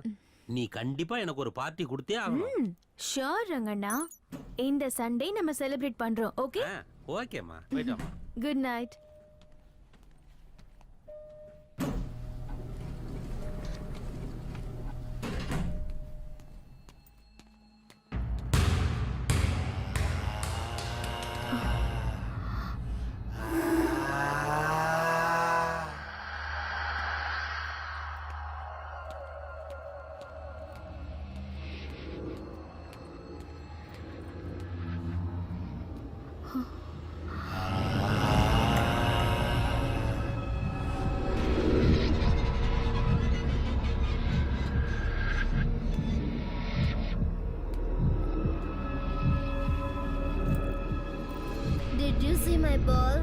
நீ கண்டிப்பா எனக்கு ஒரு பார்ட்டி கொடுத்தே ஆகணும். ஷூர் ரங்கண்ணா. இந்த சண்டே நம்ம செலிப்ரேட் பண்றோம். ஓகே? ஓகேம்மா, போயிட்டோம்மா. Good night. Did you see my ball?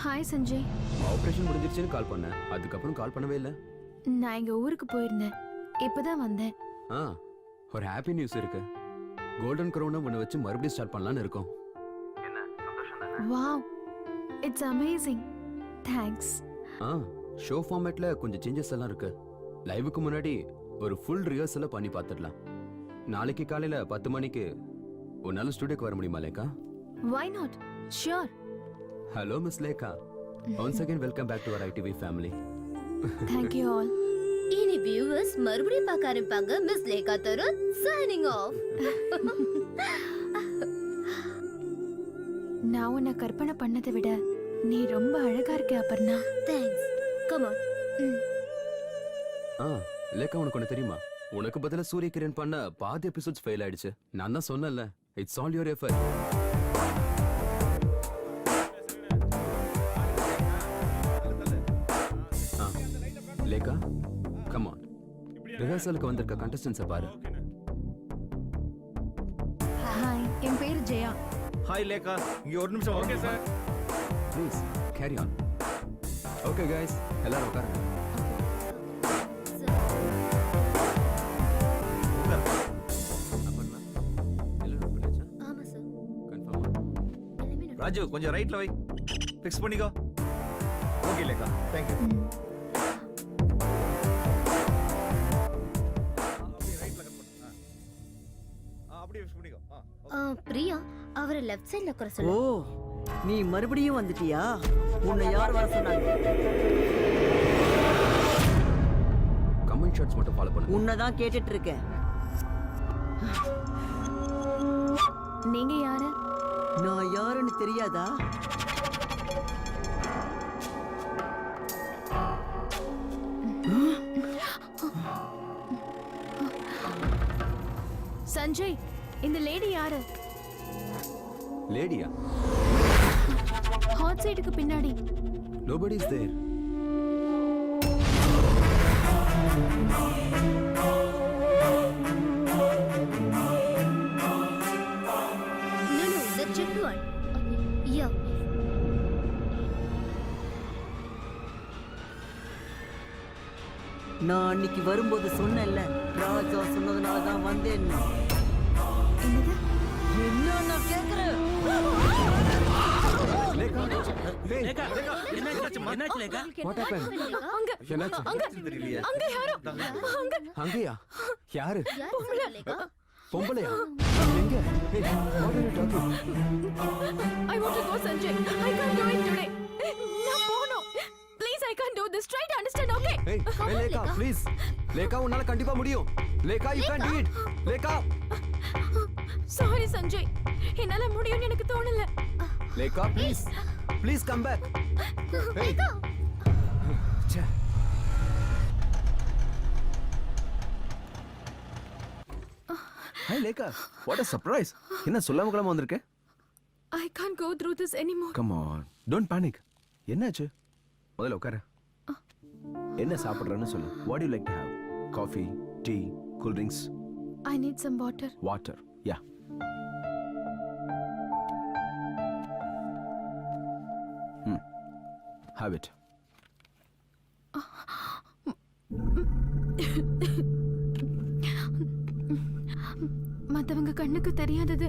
Hi Sanjay. Operation முடிஞ்சிருச்சுன்னு கால் பண்ணேன். அதுக்கப்புறம் கால் பண்ணவே இல்லை. நான் எங்க ஊருக்கு போயிருந்தேன். இப்பதான் வந்தேன். ஒரு ஹாப்பி நியூஸ் இருக்கு. கோல்டன் க்ரௌனை உன்னை வச்சு மறுபடியும் ஸ்டார்ட் பண்ணலான்னு இருக்கோம். என்ன சந்தோஷம் தானே? Wow, it's amazing. Thanks. Show ஃபார்மேட்ல கொஞ்சம் சேஞ்சஸ் எல்லாம் இருக்கு. லைவுக்கு முன்னாடி ஒரு ஃபுல் ரிஹர்சல பண்ணி பார்த்துடலாம். நாளைக்கு காலையில 10 மணிக்கு உன்னால ஸ்டுடியோக்கு வர முடியுமா லேக்கா? Why not? Sure. Hello Miss Lekha. Once again welcome back to our ITV family. Thank you all. இனி வியூவர்ஸ் மறுபடியும் பார்க்க ஆரம்பிப்பாங்க. Miss Lekha Tarun signing off. நான் உன்னை கற்பனை பண்ணதை விட நீ ரொம்ப அழகா இருக்க அபர்ணா. Thanks. Come on. லேக்கா உனக்கு ஒன்று தெரியுமா? உனக்கு பதிலா சூரிய கிரண் பண்ண பாதி எபிசோட்ஸ் ஃபெயில் ஆயிடுச்சு. நான் தான் சொன்னேன்ல, இட்ஸ் ஆல் யுவர் எஃபர்ட். லேக்கா ரிஹர்சலுக்கு வந்திருக்க கண்டஸ்டன்ஸை பாரு. ஹாய், என் பேரு ஜெயா. ஹாய் லேகா, இங்க ஒரு நிமிஷம். Okay sir. Please carry on. Okay guys, எல்லாரும் உட்காருங்க. ஆமா சார். ராஜு கொஞ்சம் ரைட்ல வை. ஃபிக்ஸ் பண்ணிக்கோ. Okay Lekha, thank you. அப்படியே ரைட்ல கட் பண்ணு. அப்படியே ஃபிக்ஸ் பண்ணிக்கோ. பிரியா அவரை லெஃப்ட் சைடுல உட்கார ஓ, சொல்லு. நீ மறுபடியும் வந்துட்டியா? உன்னை யார் வர சொன்னாங்க? கமெண்ட் ஷாட்ஸ் மட்டும் ஃபாலோ பண்ணுங்க. உன்னை கேட்டுட்டு இருக்கேன். நீங்க யாரு? நான் யாருன்னு தெரியாதா? சஞ்சய், இந்த லேடி யாரு? லேடியா? ஹாட் சைடுக்கு பின்னாடி. Nobody is there. No, the checked one. Okay. Yeah. நான் அன்னைக்கு வரும்போது சொன்னேன்ல, ராஜா சொன்னதுனால தான் வந்தேன். என்னது? என்ன நான் கேக்குறேன்? லேகா, hey, லேகா, என்னாச்சு லேகா? what happened? அங்க என்னாச்சு? தெரியலையே. அங்க யாரோ அங்கேயா? யாரு? யார் சொன்னா லேகா? பொம்பளையா? எங்க? Hey, what are you talking? I want to go, Sanjay. I can't do it today. நான் போகணும். Please, I can't do this. Try to understand, okay? Hey, hey, Lekha, please. Lekha, உன்னால கண்டிப்பா முடியும். Lekha, you can do it. Lekha. Sorry, Sanjay. என்னால முடியும்னு எனக்கு தோணல. Lekha, please. Please come back. Hey. ச்சே. Hi Lekha, what a surprise. என்ன சொல்லாம கிளம்ப வந்திருக்க? I can't go through this anymore. Come on, don't panic. என்னாச்சு? முதல்ல உட்காரு. என்ன சாப்பிடுறன்னு சொல்லு. What do you like to have? Coffee, tea, cool drinks? I need some water. Water. Yeah. Have it. மத்தவங்க கண்ணுக்கு தெரியாதது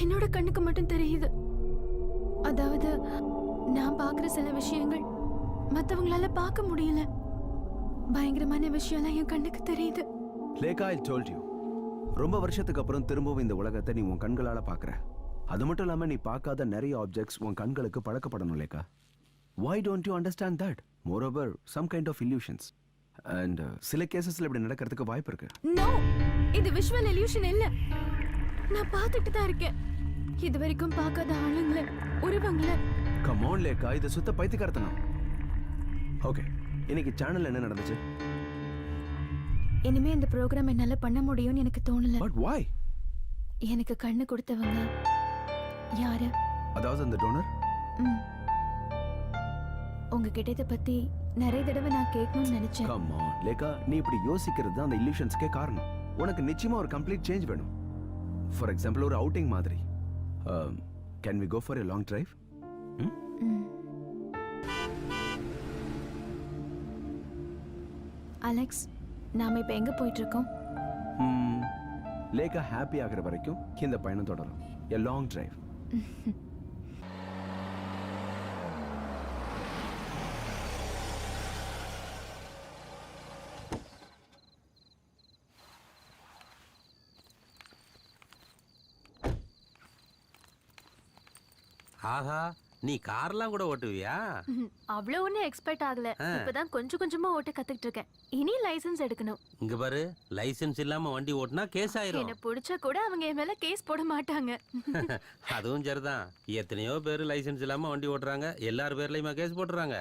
என்னோட கண்ணுக்கு மட்டும் தெரியுது. அதாவது நான் பார்க்குற சில விஷயங்கள் மத்தவங்களால பார்க்க முடியல. பயங்கரமான விஷயம்லாம் என் கண்ணுக்கு தெரியுது. Lekha, I told you. ரொம்ப வருஷத்துக்கு அப்புறம் திரும்பவும் இந்த உலகத்தை நீ உன் கண்களால பார்க்கற. அது மட்டும் இல்லாம நீ பார்க்காத நிறைய ஆப்ஜெக்ட்ஸ் உன் கண்களுக்கு பழக்கப்படணும் லேக்கா. Why don't you understand that? Moreover, some kind of illusions. And சில கேசஸ்ல இப்படி நடக்கிறதுக்கு வாய்ப்பு இருக்கு. நோ, இது விஷுவல் இல்யூஷன் இல்ல. நான் பார்த்துட்டு தான் இருக்கேன். இது வரைக்கும் பார்க்காத ஆளுங்கள, உருவங்கள. Come on லேக்கா, இது சுத்த பைத்தியக்காரத்தனம். ஓகே, இன்னைக்கு சேனல்ல என்ன நடந்துச்சு? இனிமே இந்த ப்ரோக்ராம் என்னால பண்ண முடியும்னு எனக்கு தோணல. But why? எனக்கு கண்ணு கொடுத்தவங்க யாரு? அதாவது அந்த டோனர்? உங்ககிட்ட இதை பத்தி நிறைய தடவை நான் கேட்கணும்னு நினைச்சேன். Come on லேக்கா, நீ இப்படி யோசிக்கிறது தான் அந்த illusionsக்கே காரணம். உனக்கு நிச்சயமா ஒரு கம்ப்ளீட் சேஞ்ச் வேணும். ஃபார் எக்ஸாம்பிள் ஒரு அவுட்டிங் மாதிரி. Can we go for a long drive? Alex, நாம இப்ப எங்க போயிட்டு இருக்கோம்? லேக்கா ஹாப்பி ஆகிற வரைக்கும் இந்த பயணம் தொடரும். A long drive. ஆஹா, நீ கார்லாம் கூட ஓட்டுவியா? அவ்வளவு ஒன்னும் எக்ஸ்பெக்ட் ஆகல. இப்பதான் கொஞ்சம் கொஞ்சமா ஓட்ட கத்துக்கிட்டு இருக்கேன். இனி லைசென்ஸ் எடுக்கணும். இங்க பாரு, லைசென்ஸ் இல்லாம வண்டி ஓட்டினா கேஸ் ஆயிரும். என்ன பிடிச்சா கூட அவங்க என் மேல கேஸ் போட மாட்டாங்க. அதுவும் சரிதான். எத்தனையோ பேர் லைசென்ஸ் இல்லாம வண்டி ஓட்டுறாங்க. எல்லார் பேர்லயுமா கேஸ் போட்டுறாங்க?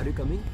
Are you coming?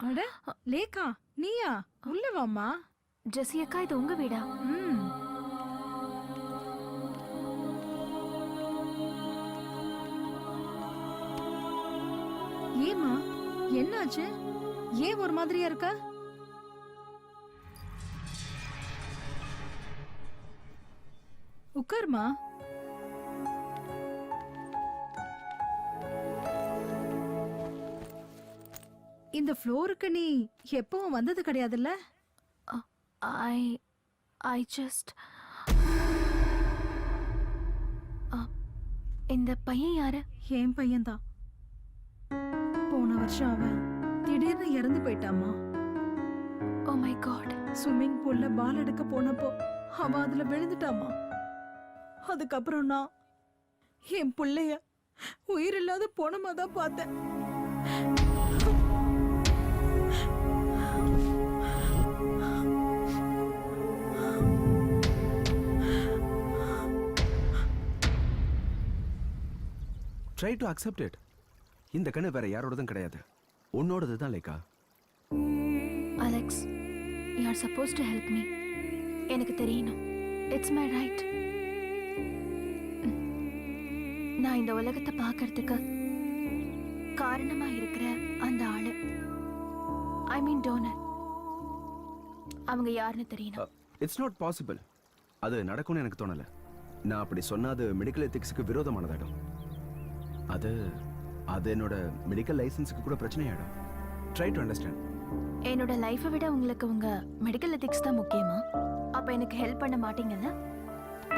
அட லேகா நீயா உள்ள வாம்மா. ஜெசி அக்கா, இது உங்க வீடா? ம். ஏமா என்னாச்சு? ஏன் ஒரு மாதிரியா இருக்க? உட்காருமா. இந்த ஃப்ளோருக்கு நீ எப்பவும் வந்தது கிடையாதுல்ல? ஐ ஜஸ்ட் இந்த பையன் யாரு? என் பையன்தான். போன வருஷம் அவன் திடீர்னு இறந்து போயிட்டாமா. Oh my god. ஸ்விம்மிங் பூல்ல பால் எடுக்க போனப்போ அவன் அதுல விழுந்துட்டாமா. அதுக்கப்புறம் நான் என் பிள்ளைய உயிரில்லாத போனமா தான் பார்த்தேன். Try to accept it. இந்த கண்ணு வேற யாரோடதும் கிடையாது, உன்னோடது தான் Lekha. Alex, you are suppose to help me. எனக்கு தெரியணும். It's my right. நான் இந்த உலகத்தை பார்க்கறதுக்கு காரணமா இருக்கிற அந்த ஆளு, ஐ மீன் டோனர், அவங்க யாருன்னு தெரியணும். It's not possible. அது நடக்கும்னு எனக்கு தோணல. நான் அப்படி சொன்னா அது மெடிக்கல் எத்திக்ஸுக்கு விரோதமானதாயிடும். அது அது என்னோட மெடிக்கல் லைசன்ஸுக்கு கூட பிரச்சனையாயிடும். Try to understand. என்னோட லைஃபை விட உங்களுக்கு உங்க மெடிக்கல் எத்திக்ஸ் தான் முக்கியமா? அப்ப எனக்கு ஹெல்ப் பண்ண மாட்டீங்கல்ல?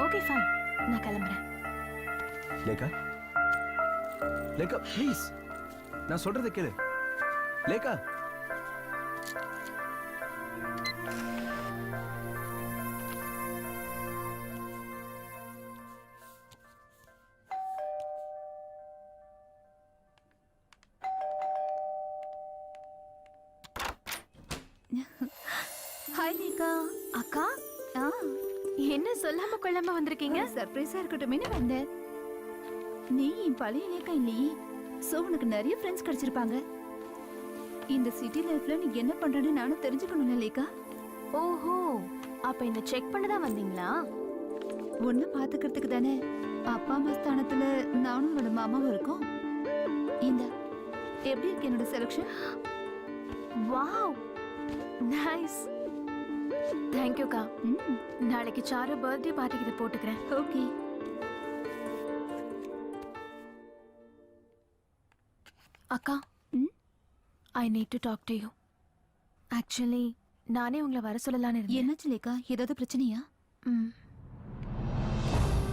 ஓகே ஃபைன், நான் கிளம்புறேன். லேக்கா, லேக்கா ப்ளீஸ், நான் சொல்றதை கேளு. லேக்கா, ஹாய் லேகா. அக்கா, என்ன சொல்லாம கொள்ளாம வந்திருக்கீங்க? சர்ப்ரைஸா இருக்கட்டுமே வந்தேன். நீ என் பழைய லேக்கா இல்லையே, சோ உனக்கு நிறைய ஃப்ரெண்ட்ஸ் கிடைச்சிருப்பாங்க. இந்த சிட்டி லைஃப்ல நீ என்ன பண்றன்னு நானும் தெரிஞ்சுக்கணும்ல லேக்கா. ஓஹோ, அப்ப என்ன செக் பண்ண தான் வந்தீங்களா? ஒன்னு பாத்துக்கிறதுக்கு தானே. அப்பா அம்மா ஸ்தானத்துல நானும் உன்னோட மாமாவும் இருக்கோம். இந்த எப்படி இருக்கு என்னோட selection? Wow nice. Thank you கா. நாளைக்கு சாரு பர்த்டே பார்ட்டிக்கு இதை போட்டுக்கிறேன். ஓகே. அக்கா, I need to talk to you. Actually நானே உங்களை வர சொல்லலான்னு இருந்தேன். என்னாச்சு லேக்கா? ஏதாவது பிரச்சனையா?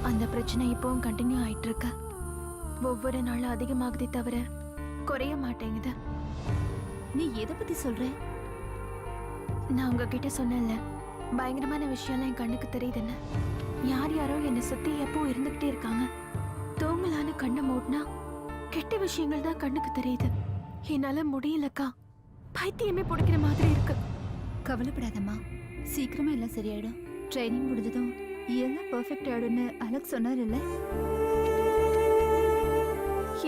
அந்த பிரச்சனை இப்பவும் கண்டினியூ ஆயிட்டு இருக்கு. ஒவ்வொரு நாளும் அதிகமாகுதே தவிர குறைய மாட்டேங்குது. நீ எதை பத்தி சொல்ற? நான் உங்ககிட்ட சொன்னேன்ல, பயங்கரமான விஷயம்லாம் என் கண்ணுக்கு தெரியுதுன்னு. யார் யாரோ என்னை சுத்தி எப்போ இருந்துகிட்டே இருக்காங்க. தூங்கலான்னு கண்ணை மூடினா கெட்ட விஷயங்கள் தான் கண்ணுக்கு தெரியுது. என்னால முடியலக்கா. பைத்தியமே பிடிக்கிற மாதிரி இருக்கு. கவலைப்படாதம்மா, சீக்கிரமா எல்லாம் சரியாயிடும். ட்ரைனிங் முடிஞ்சதும் எல்லாம் பெர்ஃபெக்ட் ஆயிடும்னு அலெக்ஸ் சொன்னார் இல்ல?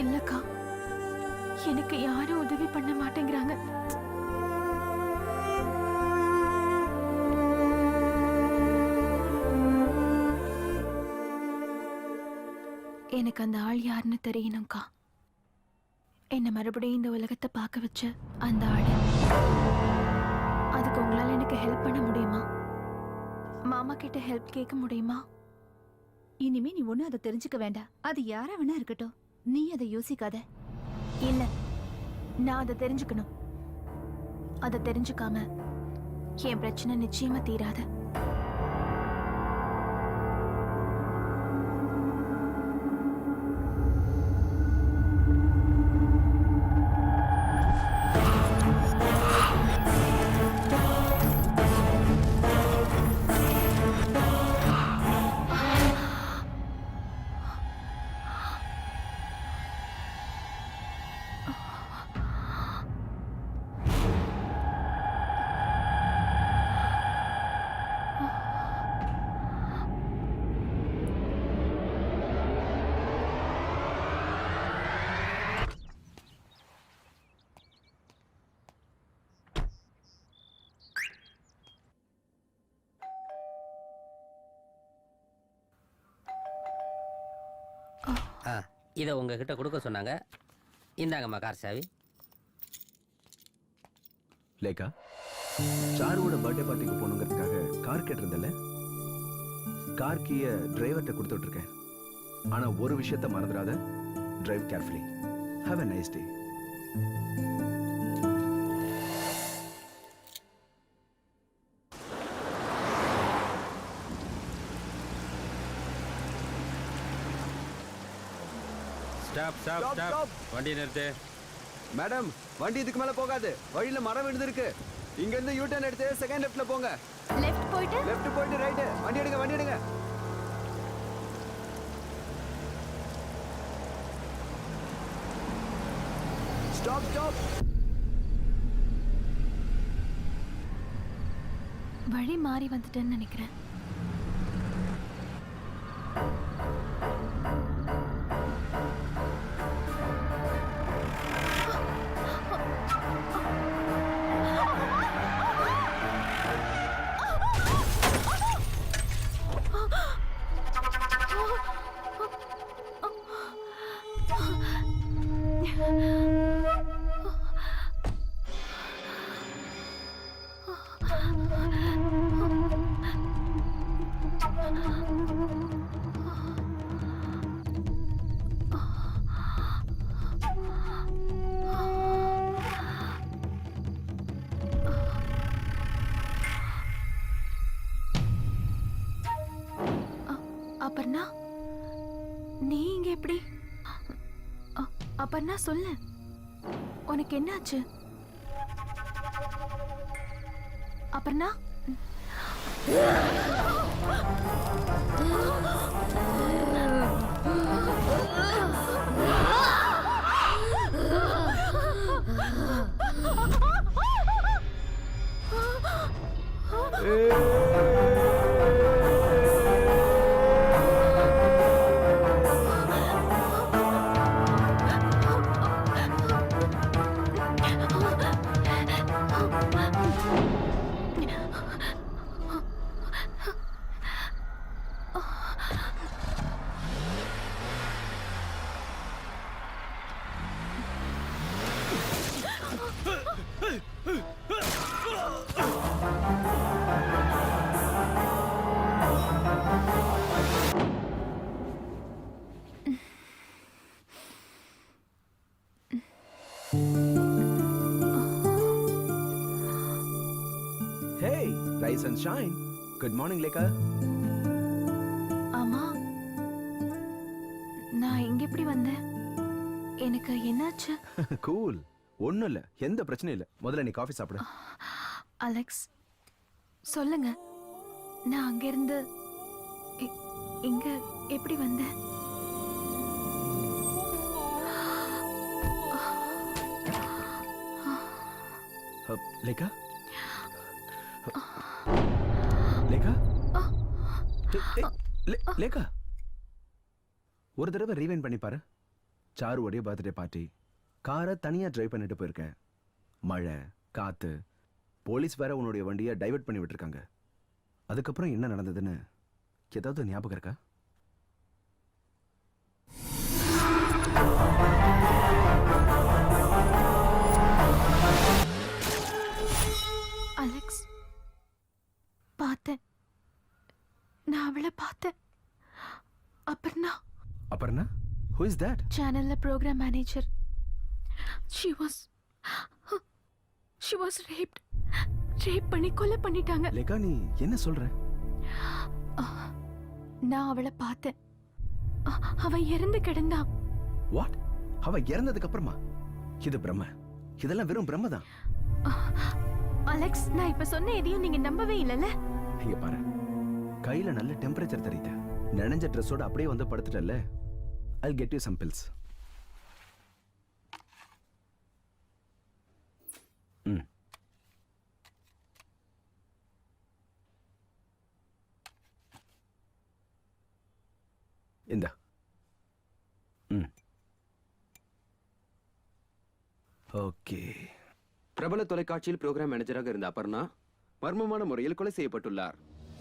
இல்லக்கா, எனக்கு யாரும் உதவி பண்ண மாட்டேங்கிறாங்க. எனக்கு அந்த ஆள் யாருன்னு தெரியணும்க்கா. என்ன மறுபடியும் இந்த உலகத்தை பார்க்க வச்ச அந்த ஆள். அதுக்கு உங்களால எனக்கு ஹெல்ப் பண்ண முடியுமா? மாமா கிட்ட ஹெல்ப் கேட்க முடியுமா? இனிமே நீ ஒண்ணு அதை தெரிஞ்சுக்க வேண்டாம். அது யாரா வேணா இருக்கட்டும், நீ அதை யோசிக்காத. இல்ல, நான் அதை தெரிஞ்சுக்கணும். அதை தெரிஞ்சுக்காம என் பிரச்சனை நிச்சயமா தீராது. இதை உங்ககிட்ட கொடுக்க சொன்னாங்க. இந்தாங்கம்மா கார் சாவி. லேக்கா, சாருவோட பர்த்டே பார்ட்டிக்கு போகணுங்கிறதுக்காக கார் கேட்டிருந்தல, கார் கீயை டிரைவர்கிட்ட கொடுத்து விட்டுருக்கேன். ஆனா ஒரு விஷயத்த மறந்துடாத, drive carefully. Have a nice day. Stop stop stop. வண்டி நிறுத்து. மேடம், வண்டி இதுக்கு மேல போகாது. வழியில மரம் விழுந்திருக்கு. இங்க இருந்து யூ டர்ன் எடுத்து செகண்ட் லெஃப்ட்ல போங்க. லெஃப்ட் போயிட்டு ரைட். வண்டி எடுங்க. ஸ்டாப். வழி மாறி வந்துட்டேன்னு நினைக்கிறேன். அப்பர்ணா, நீ இங்க எப்படி? அப்பர்ணா சொல்லு, உனக்கு என்னாச்சு? Aparna, Hey, rise and shine. Good morning, Lekha. ஆமா, நான் இங்க எப்படி வந்தேன்? எனக்கு என்னாச்சு? Cool. ஒண்ணும் இல்ல, எந்த பிரச்சனையும் இல்ல. முதல்ல நீ காஃபி சாப்பிடு. அலெக்ஸ், சொல்லுங்க. நான் அங்க இருந்து இங்க எப்படி வந்தேன்? லேகா, லேகா, லேகா, ஒரு தடவை ரீவைண்ட் பண்ணி பாரு. சாருவோடைய பர்த்டே பார்ட்டி, காரை தனியா டிரைவ் பண்ணிட்டு போயிருக்க, மழை, காத்து, போலீஸ் வேற உன்னுடைய வண்டியை டைவர்ட் பண்ணி விட்டுருக்காங்க. அதுக்கப்புறம் என்ன நடந்ததுன்னு ஏதாவது ஞாபகம் இருக்கா? அலெக்ஸ், பார்த்தேன். நான் அவளை பார்த்தேன். Aparna. Aparna? Who is that? சேனல்ல program manager. She was raped. Rape பண்ணி கொலை பண்ணிட்டாங்க. லேகா, நீ என்ன சொல்ற? நான் அவளை பார்த்தேன். அவ இறந்து கிடந்தா. வாட்? அவ இறந்ததுக்கு அப்புறமா? இது பிரம்ம. இதெல்லாம் வெறும் பிரம்ம தான். அலெக்ஸ், நான் இப்ப சொன்ன எதையும் நீங்க நம்பவே இல்லல? இங்க பாரு, கையில நல்ல டெம்பரேச்சர் தெரியுது. நனைஞ்ச ட்ரெஸ்ஸோட அப்படியே வந்து படுத்துட்டல. I'll get you some pills. இந்தா. ஓகே. பிரபல தொலைக்காட்சியில் புரோகிராம் மேனேஜராக இருந்த அபர்ணா மர்மமான முறையில் கொலை செய்யப்பட்டுள்ளார்.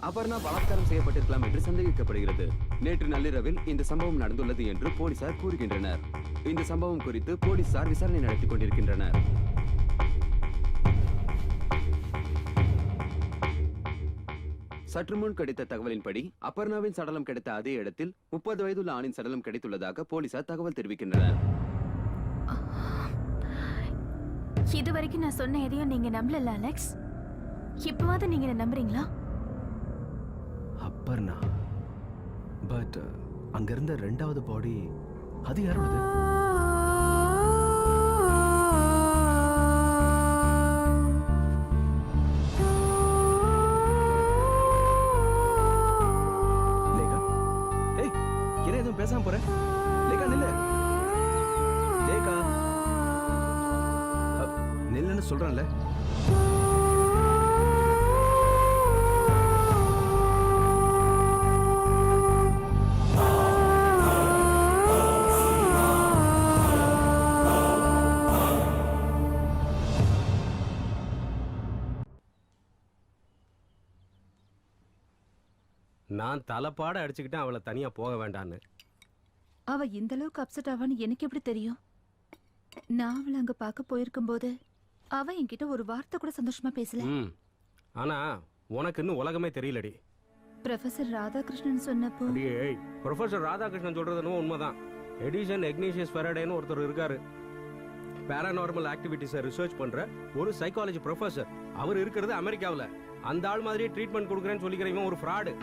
அபர்ணா பலாத்காரம் செய்யப்பட்டிருக்கலாம் என்று சந்தேகிக்கப்படுகிறது. நேற்று நள்ளிரவில் இந்த சம்பவம் நடந்துள்ளது என்று போலீசார் கூறுகின்றனர். இந்த சம்பவம் குறித்து போலீசார் விசாரணை நடத்தி கொண்டிருக்கின்றனர். சற்று முன் கிடைத்த தகவலின்படி அபர்ணாவின் சடலம் கிடைத்த அதே இடத்தில் 30 வயதுள்ள ஆணின் சடலம் கிடைத்துள்ளதாக போலீசார் தகவல் தெரிவிக்கின்றனர். இது வரைக்கும் நான் சொன்ன எதையும் நீங்க நம்பல அலெக்ஸ். இப்பவாவது நீங்க என்ன நம்புறீங்களா? அபர்ணா, பட் அங்க இருந்த ரெண்டாவது பாடி அது யாரோடது? லேகா, ஏய், என்ன எதுவும் பேசாம போற? லேகா, நில்லு. லேகா, நில்லுன்னு சொல்றேன்ல. நான் தலைப்பாட அடிச்சுக்கிட்டேன் அவளை தனியா போக வேண்டான்னு. அவ இந்த அளவுக்கு அப்செட் ஆவான்னு எனக்கு எப்படி தெரியும்? நான் அவளை அங்க பார்க்க போயிருக்கும் போது அவ என்கிட்ட ஒரு வார்த்தை கூட சந்தோஷமா பேசல. ஆனா உனக்கு இன்னும் உலகமே தெரியலடி. ப்ரொஃபசர் ராதாகிருஷ்ணன் சொன்னப்போ ப்ரொஃபசர் ராதாகிருஷ்ணன் சொல்றதுன்னு உண்மைதான். எடிசன் இக்னேஷியஸ் ஃபெரடேன்னு ஒருத்தர் இருக்காரு. பேராநார்மல் ஆக்டிவிட்டிஸை ரிசர்ச் பண்ற ஒரு சைக்காலஜி ப்ரொஃபசர். அவர் இருக்கிறது அமெரிக்காவில். அந்த ஆள் மாதிரியே ட்ரீட்மெண்ட் கொடுக்குறேன்னு சொல்லிக்கிறவன் ஒரு ஃப்ராடு.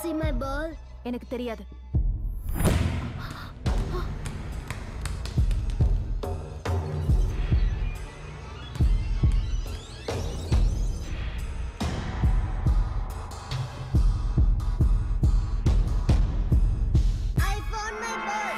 See my ball? எனக்கு தெரியாது. I found my ball.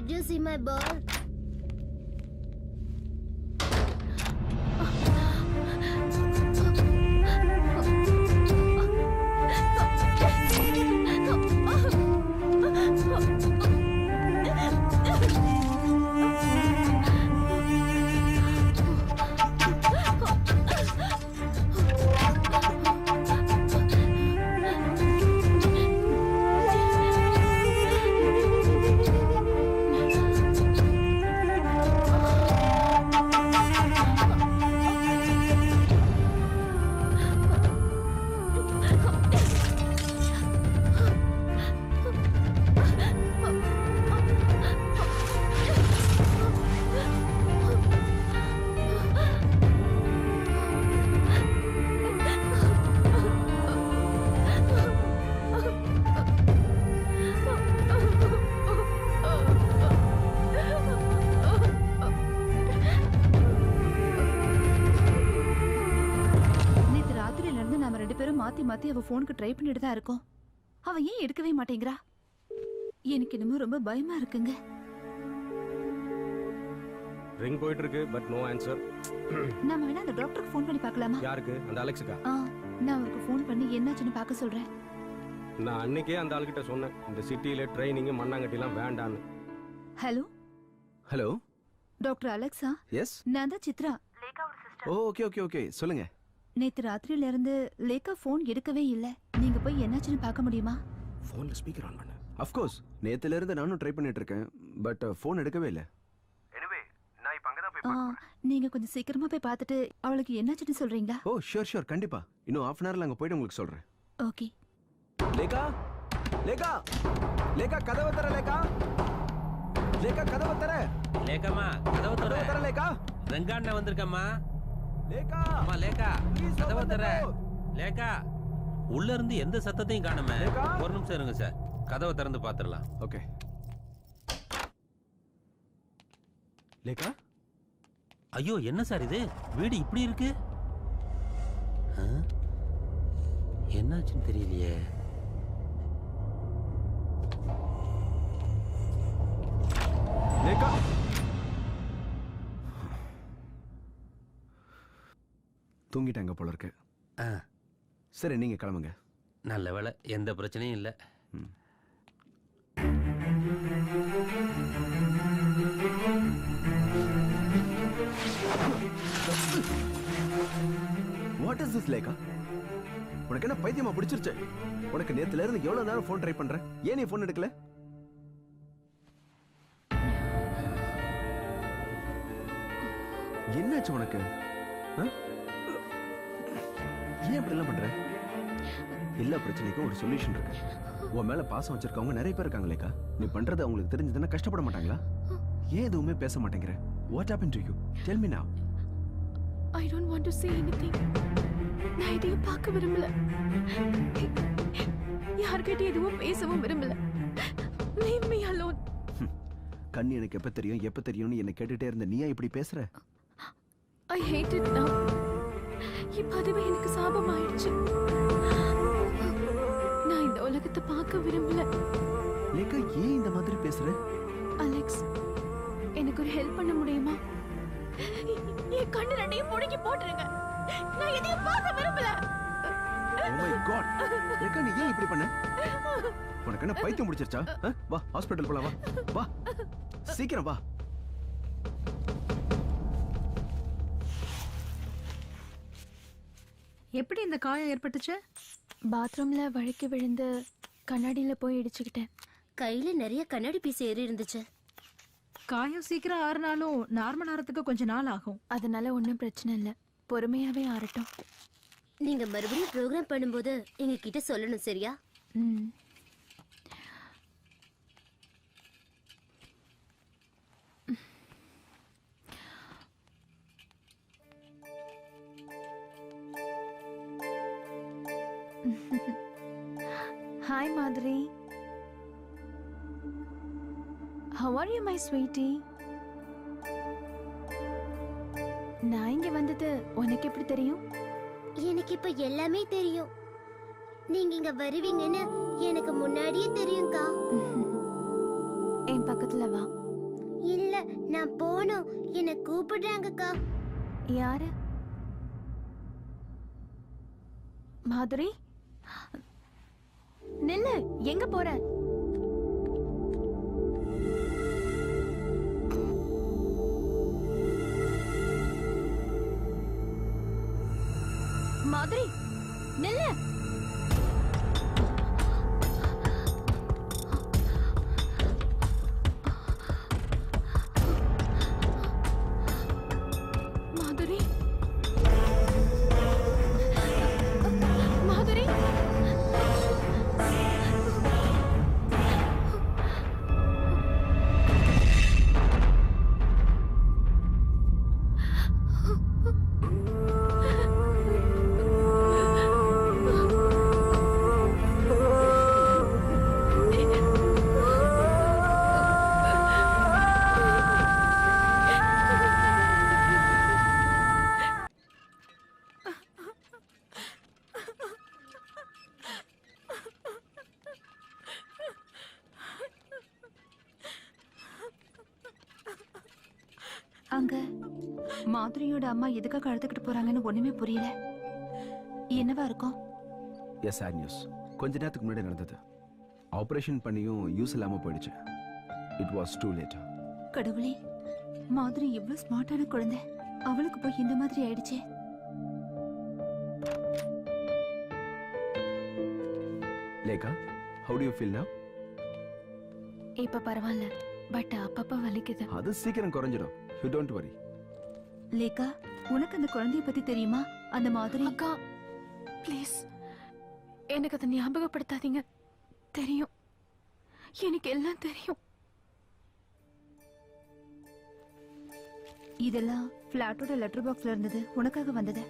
Did you see my ball? மாத்தி மாத்தி அவ போனுக்கு ட்ரை பண்ணிட்டு தான் இருக்கோம். அவ ஏன் எடுக்கவே மாட்டேங்கிறா? எனக்கு என்னமோ ரொம்ப பயமா இருக்குங்க. ரிங் போயிட்டு இருக்கு பட் நோ ஆன்சர். நாம வேணா அந்த டாக்டருக்கு ஃபோன் பண்ணி பார்க்கலாமா? யாருக்கு? அந்த அலெக்ஸுக்கா? நான் அவருக்கு ஃபோன் பண்ணி என்னாச்சுன்னு பார்க்க சொல்றேன். நான் அன்னைக்கே அந்த ஆளுகிட்ட சொன்னேன் இந்த சிட்டில ட்ரைனிங் மண்ணாங்கட்டிலாம் வேண்டான்னு. Hello hello doctor Alexa? Yes, நான் தான் சித்ரா. ஓகே ஓகே ஓகே சொல்லுங்க. நேத்து ராத்திரியில இருந்து லேக்கா ஃபோன் எடுக்கவே இல்ல. நீங்க போய் என்னாச்சுன்னு பார்க்க முடியுமா? ஃபோன்ல ஸ்பீக்கர் ஆன் பண்ணு. ஆஃப் கோர்ஸ் நேத்துல இருந்து நானும் ட்ரை பண்ணிட்டு இருக்கேன் பட் ஃபோன் எடுக்கவே இல்ல. எனிவே நான் இப்ப அங்க தான் போய் பார்க்கறேன். நீங்க கொஞ்சம் சீக்கிரமா போய் பார்த்துட்டு அவளுக்கு என்னாச்சுன்னு சொல்றீங்களா? ஓ ஷூர் ஷூர் கண்டிப்பா. இன்னும் half an hourல அங்க போய்ட்டு உங்களுக்கு சொல்றேன். ஓகே. லேகா லேகா லேகா கதவை தர லேகா. லேகா கதவை தர. லேகாமா கதவை தர லேகா. ரங்காண்ண வந்திருக்கம்மா. லேகா அம்மா லேகா கதவை தர. லேகா உள்ள இருந்து எந்த சத்தத்தையும் காணுமே. ஒரு நிமிஷம் இருங்க சார், கதவை திறந்து பாத்துடலாம். ஓகே. லேகா ஐயோ என்ன சார் இது, வீடு இப்படி இருக்கு? என்னாச்சுன்னு தெரியலையே. லேகா தூங்கிட்டாங்க போல இருக்கு. சரி நீங்க கிளம்புங்க. நல்ல வேளை எந்த பிரச்சனையும் இல்லை. What is this Lekha? உனக்கு என்ன பைத்தியமா பிடிச்சிருச்சு? உனக்கு நேத்துல இருந்து எவ்வளவு நேரம் ஃபோன் ட்ரை பண்றேன், ஏன் நீ ஃபோன் எடுக்கல? என்னாச்சு உனக்கு? ஏன் இப்படி எல்லாம் பண்ற? எல்லா பிரச்சனைக்கும் ஒரு சொல்யூஷன் இருக்கு. உன் மேல பாசம் வச்சிருக்கவங்க நிறைய பேர் இருக்காங்க லேகா. நீ பண்றது அவங்களுக்கு தெரிஞ்சதுன்னா கஷ்டப்பட மாட்டாங்களா? ஏன் எதுவுமே பேச மாட்டேங்கிற? What happened to you? Tell me now. I don't want to say anything. நான் இதையும் பார்க்க விரும்பல. யார்கிட்ட எதுவும் பேசவும் விரும்பல. Leave me alone. கண்ணி எனக்கு எப்ப தெரியும்னு என்ன கேட்டுட்டே இருந்த நீயா இப்படி பேசுற? I hate it now. இப்ப அதுவே எனக்கு சாபம் ஆயிடுச்சு. நான் இந்த உலகத்தை பார்க்க விரும்பல. லேகா ஏன் இந்த மாதிரி பேசுற? அலெக்ஸ், எனக்கு ஒரு ஹெல்ப் பண்ண முடியுமா? என் கண்ணு ரெண்டையும் புடுங்கி போட்டுருங்க. நான் எதையும் பார்க்க விரும்பல. Oh my god. லேகா நீ ஏன் இப்படி பண்ண? உனக்கு என்ன பைத்தியம் முடிச்சிருச்சா? வா ஹாஸ்பிடல் போலாம், வா சீக்கிரம் வா. எப்படி இந்த காயம் ஏற்பட்டுச்சு? பாத்ரூம்ல வழுக்கி விழுந்து கண்ணாடியில போய் இடிச்சுக்கிட்டேன். கையில நிறைய கண்ணாடி பீஸ் ஏறி இருந்துச்சு. காயம் சீக்கிரம் ஆறுனாலும் நார்மல் ஆறதுக்கு கொஞ்ச நாள் ஆகும். அதனால ஒன்றும் பிரச்சனை இல்லை, பொறுமையாவே ஆறட்டும். நீங்க மறுபடியும் ப்ரோக்ராம் பண்ணும்போது எங்க கிட்ட சொல்லணும், சரியா? Hi Madhuri. How are you, my sweetie? நான் இங்க வந்தது உனக்கு எப்படி தெரியும்? எனக்கு இப்ப எல்லாமே தெரியும். நீங்க இங்க வருவீங்கன்னு எனக்கு முன்னாடியே தெரியும்க்கா. என் பக்கத்துல வா. நான் போகணும். என்ன கூப்பிடுறாங்கக்கா. யாரு? மாதுரி, நில்லு. எங்க போற? மாதுரி, நில்லு. மாதுரி, மாதுரி. அங்க மாதுரியோட அம்மா எதுக்காக அழுதுகிட்டு போறாங்கன்னு ஒண்ணுமே புரியல. என்னவா இருக்கும்? Yes sad news. கொஞ்ச நேரத்துக்கு முன்னாடி நடந்தது. ஆபரேஷன் பண்ணியும் யூஸ் இல்லாம போயிடுச்சு. It was too late. கடவுளே, மாதுரி இவ்வளவு ஸ்மார்ட்டான குழந்தை, அவளுக்கு போய் இந்த மாதிரி ஆயிடுச்சே. Lekha, how do you feel now? இப்ப பரவாயில்ல, பட் அப்பப்ப வலிக்குது. அது சீக்கிரம் குறைஞ்சிடும். You don't worry. லேகா, உனக்கு அந்த குழந்தைய பத்தி தெரியுமா? அந்த மாதிரி அக்கா, ப்ளீஸ் எனக்கு அதை ஞாபகப்படுத்தாதீங்க. தெரியும், எனக்கு எல்லாம் தெரியும். இதெல்லாம் பிளாட்டோட லெட்டர் பாக்ஸ்ல இருந்தது, உனக்காக வந்தது.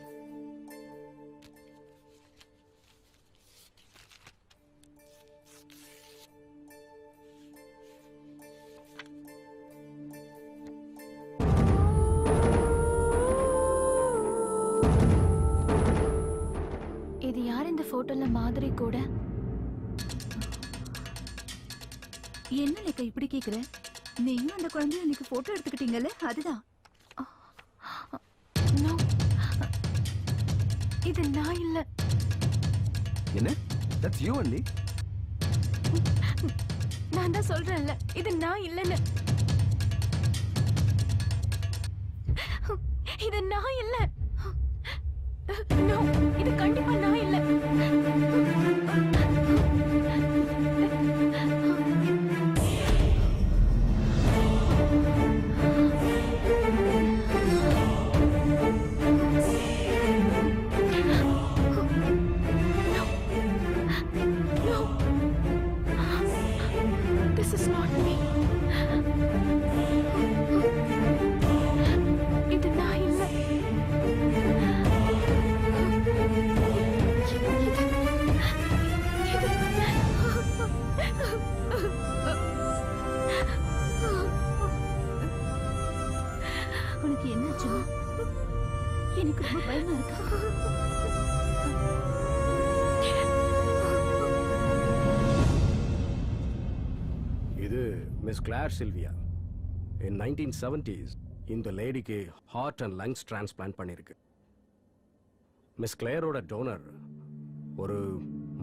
இது யார் இந்த போட்டோல மாதிரி கூட? என்ன லேக்கா இப்படி கேக்குற? நீயும் அந்த குழந்தைய இன்னைக்கு போட்டோ எடுத்துக்கிட்டீங்கல்ல, அதுதான். No. இது நான் இல்ல. என்ன? That's you only. நான் தான் சொல்றேன்ல, இது நான் இல்லன்னு. இது நான் இல்ல. No, இது கண்டிப்பா நான் இல்ல. This is not me. இது நான் இல்ல. உனக்கு என்னாச்சு? எனக்கு ரொம்ப பயமா இருக்கு. இது மிஸ் கிளார் சில்வியா. இன் 1970s இந்த லேடிக்கு ஹார்ட் அண்ட் லங்ஸ் டிரான்ஸ்பிளான்ட் பண்ணிருக்கு. மிஸ் கிளேரோட டோனர் ஒரு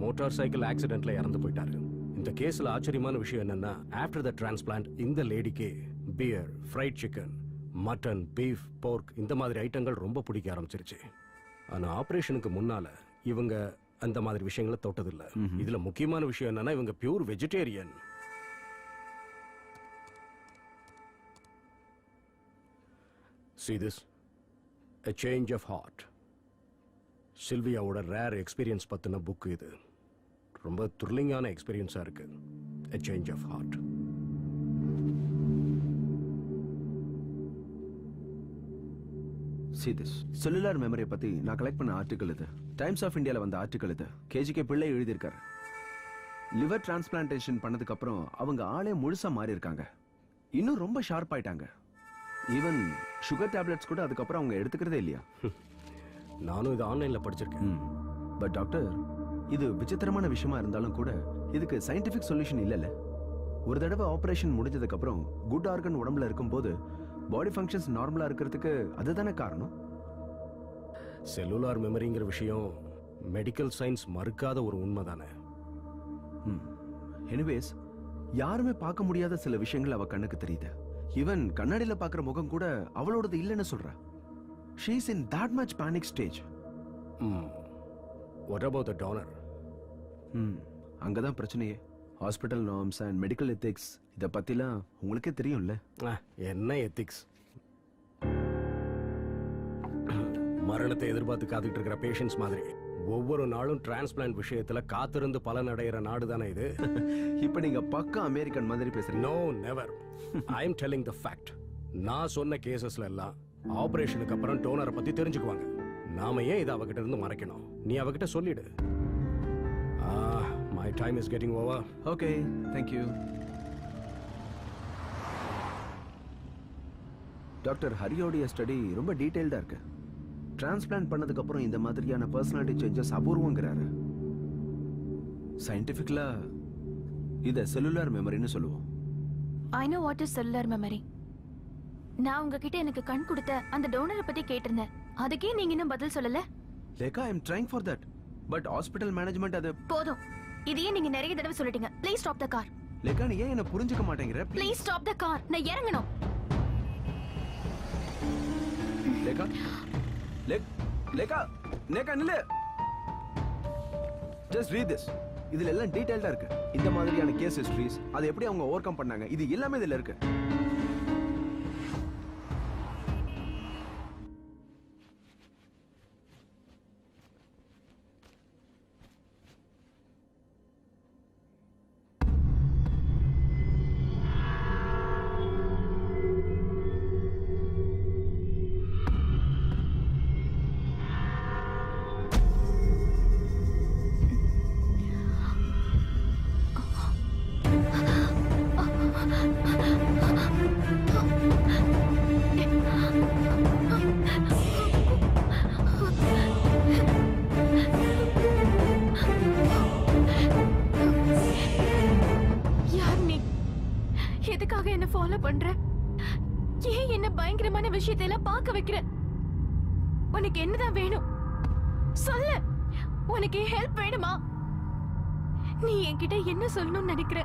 மோட்டார் சைக்கிள் ஆக்சிடென்ட்ல இறந்து போயிட்டாரு. இந்த கேஸ்ல ஆச்சரியமான விஷயம் என்னன்னா, ஆஃப்டர் த டிரான்ஸ்பிளான்ட் இந்த லேடிக்கு beer, fried chicken, mutton, beef, pork இந்த மாதிரி ஐட்டங்கள் ரொம்ப பிடிக்க ஆரம்பிச்சிருச்சு. ஆனா ஆபரேஷனுக்கு முன்னால இவங்க அந்த மாதிரி விஷயங்களை தொட்டதில்லை. இதுல முக்கியமான விஷயம் என்னன்னா, இவங்க pure vegetarian. See this? A change of heart. சில்வியாவோட ரேர் எக்ஸ்பீரியன்ஸ் பத்தின புக் இது. ரொம்ப த்ரில்லிங்கான எக்ஸ்பீரியன்ஸா இருக்கு. A change of heart. See this. Cellular மெமரியை பத்தி நான் கலெக்ட் பண்ண ஆர்டிக்கல் இது. டைம்ஸ் ஆஃப் இந்தியால வந்த ஆர்டிக்கல் இது. கேஜிகே பிள்ளை எழுதியிருக்காரு. லிவர் டிரான்ஸ்பிளான்டேஷன் பண்ணதுக்கு அப்புறம் அவங்க ஆளே முழுசா மாறி இருக்காங்க. இன்னும் ரொம்ப ஷார்ப் ஆயிட்டாங்க. ஈவன் சுகர் டேப்லெட்ஸ் கூட அதுக்கப்புறம் அவங்க எடுத்துக்கிறதே இல்லையா? நானும் இது ஆன்லைன்ல படிச்சிருக்கேன். பட் டாக்டர், இது விசித்திரமான விஷயமா இருந்தாலும் கூட இதுக்கு சயின்டிபிக் சொல்யூஷன் இல்லைல்ல? ஒரு தடவை ஆபரேஷன் முடிஞ்சதுக்கு அப்புறம் குட் ஆர்கன் உடம்புல இருக்கும்போது பாடி ஃபங்க்ஷன்ஸ் நார்மலா இருக்கிறதுக்கு அதுதானே காரணம். செல்லுலார் மெமரிங்கிற விஷயம் மெடிக்கல் சயின்ஸ் மறுக்காத ஒரு உண்மை தானே. எனிவேஸ், யாருமே பார்க்க முடியாத சில விஷயங்கள் அவ கண்ணுக்கு தெரியுது. ஈவன் கண்ணாடியில பாக்குற முகம் கூட அவளோடது இல்லைன்னு சொல்றா. She is in that much panic stage. What about the donor? அங்கதான் பிரச்சனையே. Hospital norms and medical ethics இத பத்திலாம் உங்களுக்கே தெரியும்ல. என்ன எத்திக்ஸ்? மரணத்தை எதிர்பார்த்து காத்துக்கிட்டு இருக்கிற பேஷண்ட்ஸ் மாதிரி ஒவ்வொரு நாளும் டிரான்ஸ்பிளான்ட் விஷயத்துல காத்திருந்து பலன் அடைகிற நாடு தானே இது. இப்ப நீங்க பக்கா அமெரிக்கன் மாதிரி பேசுறீங்க. No, never. I am telling the fact. நான் சொன்ன கேசஸ்ல எல்லாம் ஆபரேஷனுக்கு அப்புறம் டோனரை பத்தி தெரிஞ்சுக்குவாங்க. நாம ஏன் இதை அவகிட்ட இருந்து மறைக்கணும்? நீ அவகிட்ட சொல்லிடு. My time is getting over. Okay, thank you. Doctor ஹரியோடைய ஸ்டடி ரொம்ப டீடைல்டா இருக்கு. டிரான்ஸ்பிளான்ட் பண்ணதுக்கு அப்புறம் இந்த மாதிரியான பர்சனாலிட்டி சேஞ்சஸ் அபூர்வங்கிறாரு. சயின்டிபிக்கலா இத செல்லுலார் மெமரின்னு சொல்லுவோம். I know what is cellular memory. நான் உங்ககிட்ட எனக்கு கண் கொடுத்த அந்த டோனரை பத்தி கேட்டிருந்தேன். அதுக்கே நீங்க இன்னும் பதில் சொல்லல. Lekha, I am trying for that. But hospital management அது போதும். இதையே நீங்க நிறைய தடவை சொல்லிட்டீங்க. Please stop the car. Lekha, நீ ஏன் என்ன புரிஞ்சுக்க மாட்டேங்கிற? Please stop the car. நான் இறங்கணும். லேகா, லேகா, லேகா நில்லு. Just read this. இதுல எல்லாம் டீடைல்டா இருக்கு. இந்த மாதிரியான கேஸ் ஹிஸ்டரிஸ், அதை எப்படி அவங்க ஓவர் கம் பண்ணாங்க, இது எல்லாமே இதுல இருக்கு. எதுக்காக என்ன ஃபாலோ பண்ற? ஏன் என்ன பயங்கரமான விஷயத்தை எல்லாம் பார்க்க வைக்கிற? உனக்கு என்னதான் வேணும் சொல்லு. உனக்கு ஹெல்ப் வேணுமா? நீ என்கிட்ட என்ன சொல்லணும்னு நினைக்கிற?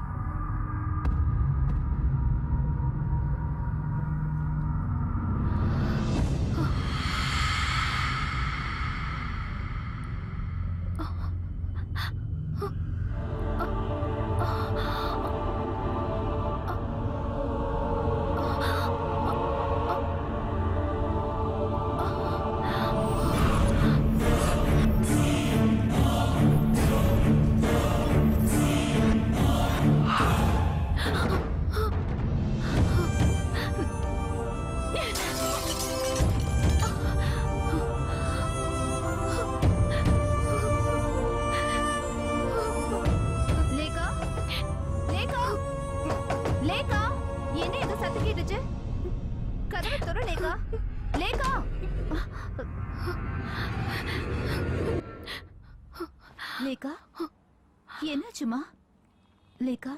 லேகா, என்னாச்சுமா? லேகா,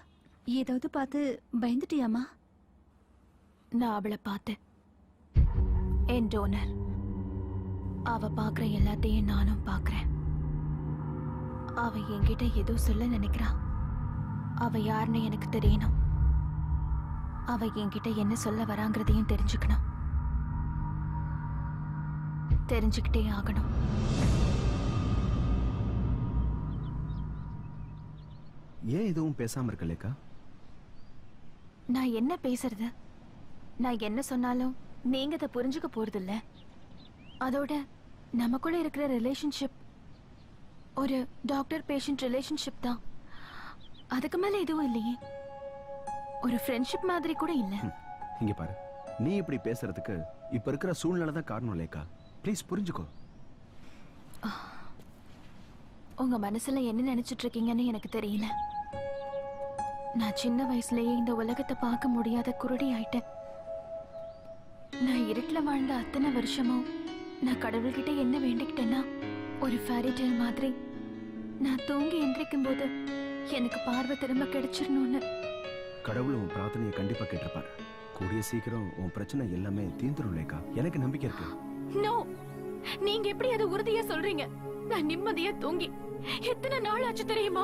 ஏதாவது பார்த்து பயந்துட்டியாமா? நான் அவளை பார்த்தேன். என் டோனர். அவ பார்க்குற எல்லாத்தையும் நானும் பார்க்குறேன். அவ என்கிட்ட ஏதோ சொல்ல நினைக்கிறா. அவ யாருன்னு எனக்கு தெரியணும். அவ என்கிட்ட என்ன சொல்ல வராங்கிறதையும் தெரிஞ்சுக்கணும். தெரிஞ்சுக்கிட்டே ஆகணும். ஏன் எதுவும் பேசாம இருக்க லேகா? நான் என்ன பேசுறது? நான் என்ன சொன்னாலும் நீங்க அதை புரிஞ்சுக்க போறதில்ல. அதோட நமக்குள்ள இருக்கிற ரிலேஷன்ஷிப் ஒரு டாக்டர் பேஷண்ட் ரிலேஷன்ஷிப் தான். அதுக்கு மேல எதுவும் இல்லையே. ஒரு ஃப்ரெண்ட்ஷிப் மாதிரி கூட இல்ல. இங்க பாரு, நீ இப்படி பேசுறதுக்கு இப்ப இருக்கிற சூழ்நிலை தான் காரணம் லேகா. ப்ளீஸ் புரிஞ்சுக்கோ. உங்க மனசுல என்ன நினைச்சிட்டு இருக்கீங்கன்னு எனக்கு தெரியல. நான் சின்ன வயசுலயே இந்த உலகத்தை பார்க்க முடியாத குருடி ஆயிட்டேன். நான் இருட்டுல வாழ்ந்த அத்தனை வருஷமும் நான் கடவுள்கிட்ட என்ன வேண்டிக்கிட்டேன்னா, ஒரு ஃபேரி டேல் மாதிரி நான் தூங்கி எந்திரிக்கும் போது எனக்கு பார்வை திரும்ப கிடைச்சிடணும்னு. கடவுள் உன் பிரார்த்தனையை கண்டிப்பா கேட்டிருப்பாரு. கூடிய சீக்கிரம் உன் பிரச்சனை எல்லாமே தீர்ந்துரும் லேகா. எனக்கு நம்பிக்கை இருக்கு. நோ, நீங்க எப்படி அதை உறுதியா சொல்றீங்க? நான் நிம்மதியா தூங்கி எத்தனை நாள் ஆச்சு தெரியுமா?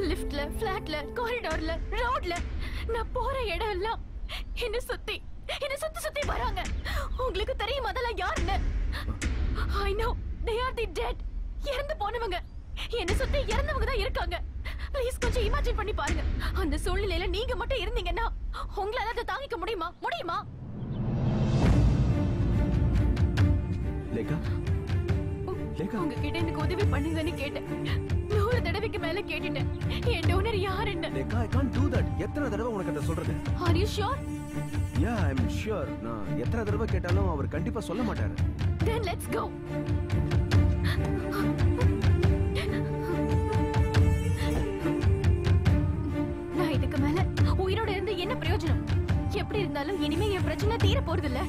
லிஃப்ட்ல, ஃபிளாட்ல, காரிடார்ல, ரோட்ல, நான் போற இடம் எல்லாம் என்ன சுத்தி சுத்தி வராங்க. உங்களுக்கு தெரியும் அதெல்லாம் யாருன்னு? I know they are the dead. இறந்து போனவங்க. என்ன சுத்தி இறந்தவங்க தான் இருக்காங்க. ப்ளீஸ் கொஞ்சம் இமேஜின் பண்ணி பாருங்க. அந்த சூழ்நிலையில நீங்க மட்டும் இருந்தீங்கன்னா உங்களால அதை தாங்கிக்க முடியுமா? லேகா, லேகா, உங்ககிட்ட எனக்கு உதவி பண்ணுங்கன்னு கேட்டேன். 100 தடவைக்கு மேல கேட்டுட்டேன். என் டோனர் யாருன்னு. Lekha, I can't do that. எத்தனை தடவை உனக்கு அதை சொல்றது? Are you sure? Yeah, I'm sure. நான் எத்தனை தடவை கேட்டாலும் அவர் கண்டிப்பா சொல்ல மாட்டாரு. Then let's go. நான் இதுக்கு மேல உயிரோட இருந்து என்ன பிரயோஜனம்? எப்படி இருந்தாலும் இனிமே என் பிரச்சனை தீர போறது இல்ல.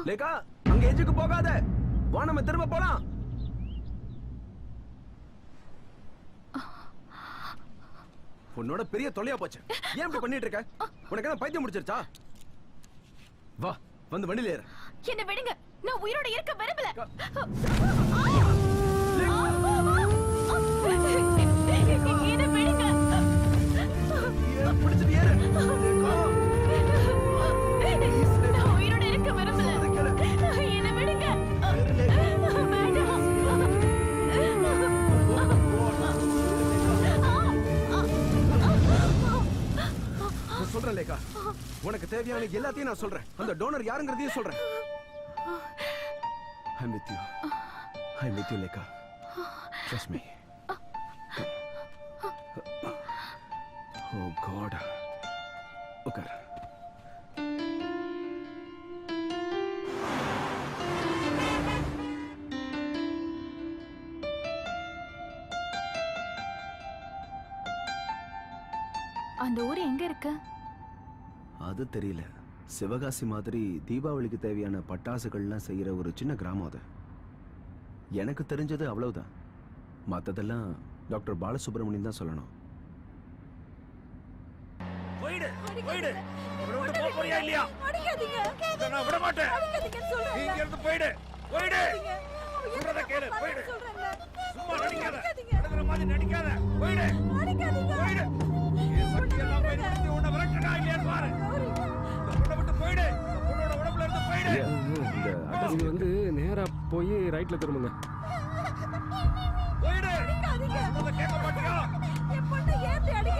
லேகா, அங்க எஜுக்கு போகாத. வா நம்ம திரும்ப போலாம். உன்னோட பெரிய தொல்லையா போச்சு. ஏன் இப்படி பண்ணிட்டு இருக்க? உனக்கு என்ன பைத்தியம் முடிச்சிருச்சா? வா, வந்து வண்டியில ஏறு. என்ன விடுங்க, நான் உயிரோட இருக்க விரும்பல. என்ன விடுங்க. பிடிச்சிட்டு ஏறு. நான் உயிரோட இருக்க விரும்பல. என்ன விடுங்க. சொல்றேன் லேகா, உனக்கு தேவையான எல்லாத்தையும் நான் சொல்றேன். அந்த டோனர் யாருங்கிறதையும் சொல்றேன். I'm with you Lekha. Trust me. Oh God. உட்கார். அந்த ஊர் எங்க இருக்கு? அது தெரியல. சிவகாசி மாதிரி தீபாவளிக்கு தேவையான பட்டாசுகள்லாம் செய்யற ஒரு சின்ன கிராமம் அது. எனக்கு தெரிஞ்சது அவ்வளவுதான். மத்ததெல்லாம் டாக்டர் பாலசுப்ரமணியன் தான் சொல்லணும். போயிடு. இவரை விட்டு போக போறியா இல்லையா? நான் விட மாட்டேன். நீங்க இருந்து போயிடு. சொல்றத கேளு. போயிடு. சும்மா நடிக்காத. நடக்கிற மாதிரி நடிக்காத. போயிடு. சக்தி எல்லாம் பயன்படுத்தி உன்னை விரட்டடா இல்லையான்னு பாரு. உன்னை விட்டு போயிடு. உன்னோட உடம்புல இருந்து போயிடு. இது வந்து நேரா போய் ரைட்ல திரும்புங்க. போயிடு. சொல்றத கேட்க மாட்டியா?